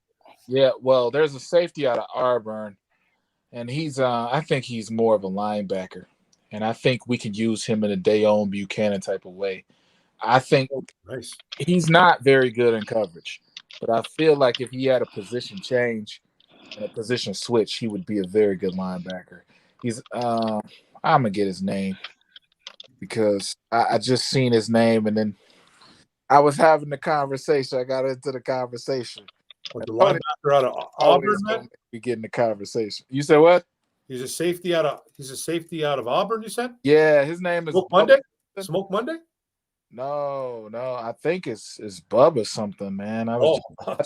Yeah, well, there's a safety out of Auburn, and I think he's more of a linebacker, and I think we could use him in a Dayon Buchanan type of way. I think he's not very good in coverage, but I feel like if he had a position change and a position switch, he would be a very good linebacker. I'm gonna get his name because I just seen his name, and then I was having the conversation. I got into the conversation. With the linebacker out of Auburn, man? Be getting the conversation. You said what? He's a safety out of Auburn, you said? Yeah, his name is Smoke Monday? Smoke Monday? No, I think it's Bubba something, man. Okay.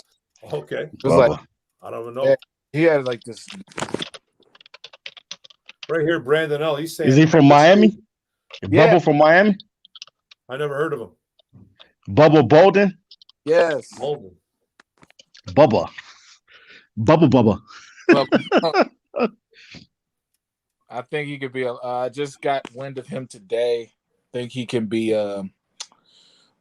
It was like, I don't even know. He had like this right here. Brandon L. He's saying, is he from Miami? Yeah. Bubba from Miami? I never heard of him. Bubba Bolden? yes. Bolden. Bubba. I think he could be I just got wind of him today. Think he can be a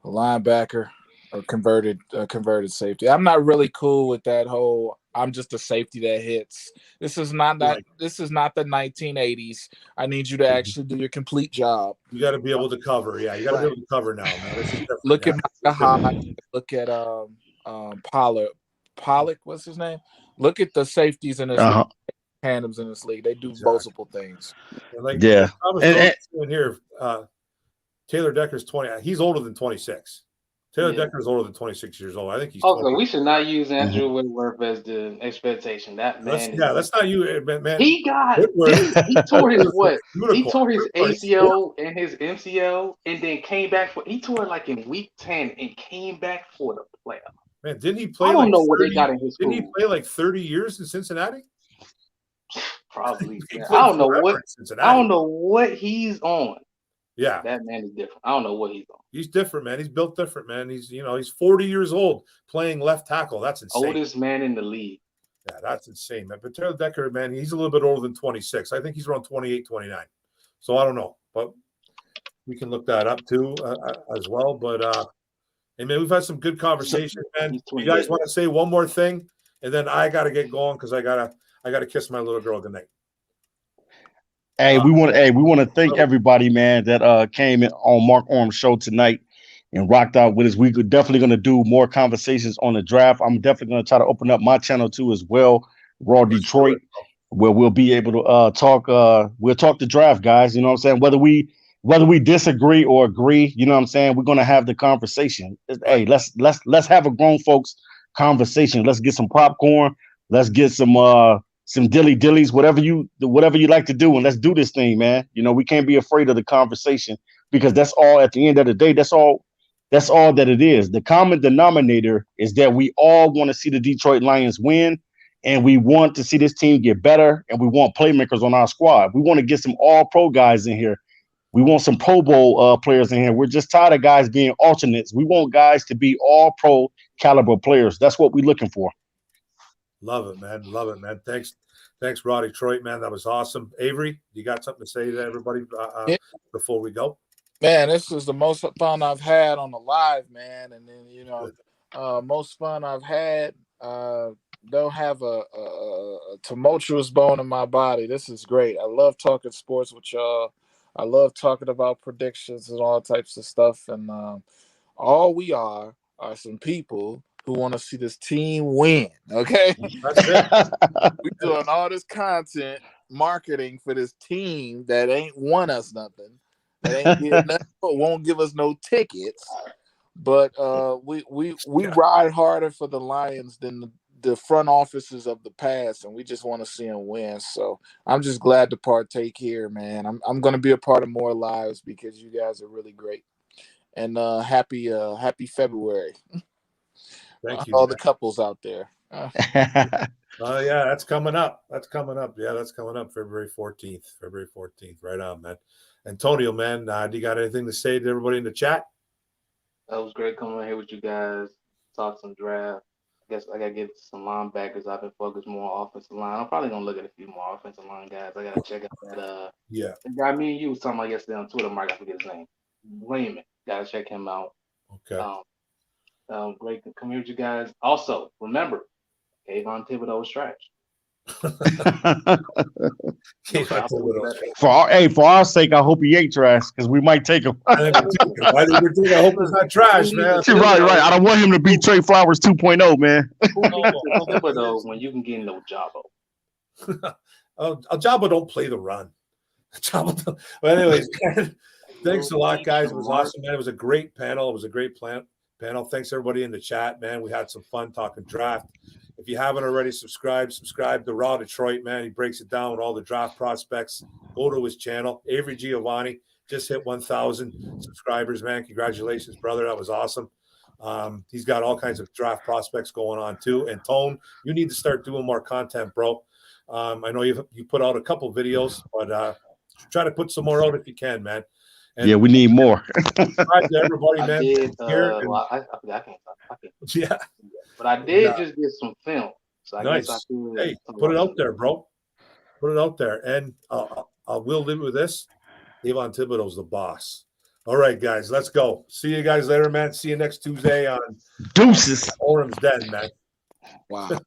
linebacker or converted safety. I'm not really cool with that whole I'm just a safety that hits. This is not the 1980s. I need you to actually do your complete job. You got to be able to cover. Yeah, you got to be able to cover now, man. Look at Micah. Look at Pollock, what's his name? Look at the safeties in this league, tandems in this league. They do multiple things. I was saying here, Taylor Decker's 20. He's older than 26. Taylor Decker is older than 26 years old. I think he's. Also, we should not use Andrew Whitworth as the expectation. That man. That's not you, man. He tore his what? He tore his ACL and his MCL, and then came back for. He tore it like in week 10 and came back for the playoff. Man, didn't he play? I don't know what they got in his school. Didn't he play like 30 years in Cincinnati? Probably. I don't know what he's on. Yeah. That man is different. I don't know what he's on. He's different, man. He's built different, man. He's 40 years old playing left tackle. That's insane. Oldest man in the league. Yeah, that's insane, man. But Taylor Decker, man, he's a little bit older than 26. I think he's around 28, 29. So I don't know, but we can look that up too as well. But hey, man, we've had some good conversation, man. You guys want to say one more thing, and then I got to get going because I gotta kiss my little girl goodnight. Hey, we want to thank everybody, man, that came in on Mark Orum's show tonight and rocked out with us. We're definitely going to do more conversations on the draft. I'm definitely going to try to open up my channel too as well, Raw Detroit, where we'll be able to talk. We'll talk the draft, guys. You know what I'm saying? Whether we disagree or agree, you know what I'm saying? We're going to have the conversation. Hey, let's have a grown folks conversation. Let's get some popcorn. Let's get some dillies, whatever you like to do, and let's do this thing, man. You know, we can't be afraid of the conversation because that's all. At the end of the day, that's all that it is. The common denominator is that we all want to see the Detroit Lions win, and we want to see this team get better, and we want playmakers on our squad. We want to get some all-pro guys in here. We want some Pro Bowl players in here. We're just tired of guys being alternates. We want guys to be all-pro caliber players. That's what we're looking for. Love it, man. Love it, man. Thanks, Raw Detroit, man. That was awesome. Avery, you got something to say to everybody before we go? Man, this is the most fun I've had on the live, man. And then, most fun I've had. Don't have a tumultuous bone in my body. This is great. I love talking sports with y'all. I love talking about predictions and all types of stuff. And all we are some people who want to see this team win. Okay, That's it. We're doing all this content marketing for this team that ain't won us nothing. That ain't did nothing, won't give us no tickets. But we ride harder for the Lions than the front offices of the past, and we just want to see them win. So I'm just glad to partake here, man. I'm going to be a part of more lives because you guys are really great. And happy February. Thank you, all man. the couples out there. Oh yeah, that's coming up. Yeah, that's coming up February 14th. Right on, man. Antonio, man, do you got anything to say to everybody in the chat? That was great coming on here with you guys. Talk some draft. I guess I gotta get some linebackers. I've been focused more on offensive line. I'm probably gonna look at a few more offensive line guys. I gotta check out that the guy me and you was talking about yesterday on Twitter, Mark, I forget his name. Raymond. Gotta check him out. Okay. Great to come here with you guys. Also, remember, Kayvon Thibodeau is trash. For our sake, I hope he ain't trash because we might take him. I hope it's not trash, man. Right. I don't want him to be Trey Flowers 2.0, man. Who needs Thibodeau when you can get no Jabo? Jabo don't play the run. But anyways, man, thanks a lot, guys. It was awesome, man. It was a great panel. It was a great panel. Thanks everybody in the chat, man. We had some fun talking draft. If you haven't already subscribe to Raw Detroit, man. He breaks it down with all the draft prospects. Go to his channel. Avery Giovanni just hit 1,000 subscribers, man. Congratulations, brother. That was awesome. He's got all kinds of draft prospects going on too. And Tone, you need to start doing more content, bro. I know you put out a couple videos, but try to put some more out if you can, man. And yeah, we need more. Subscribe to everybody, man. I can't. Yeah. But I did just get some film. So I nice. guess I can, hey, put it out there, bro. Put it out there. And I will live with this. Kayvon Thibodeau's the boss. All right, guys, let's go. See you guys later, man. See you next Tuesday on Deuces. Orum'S Den, man. Wow.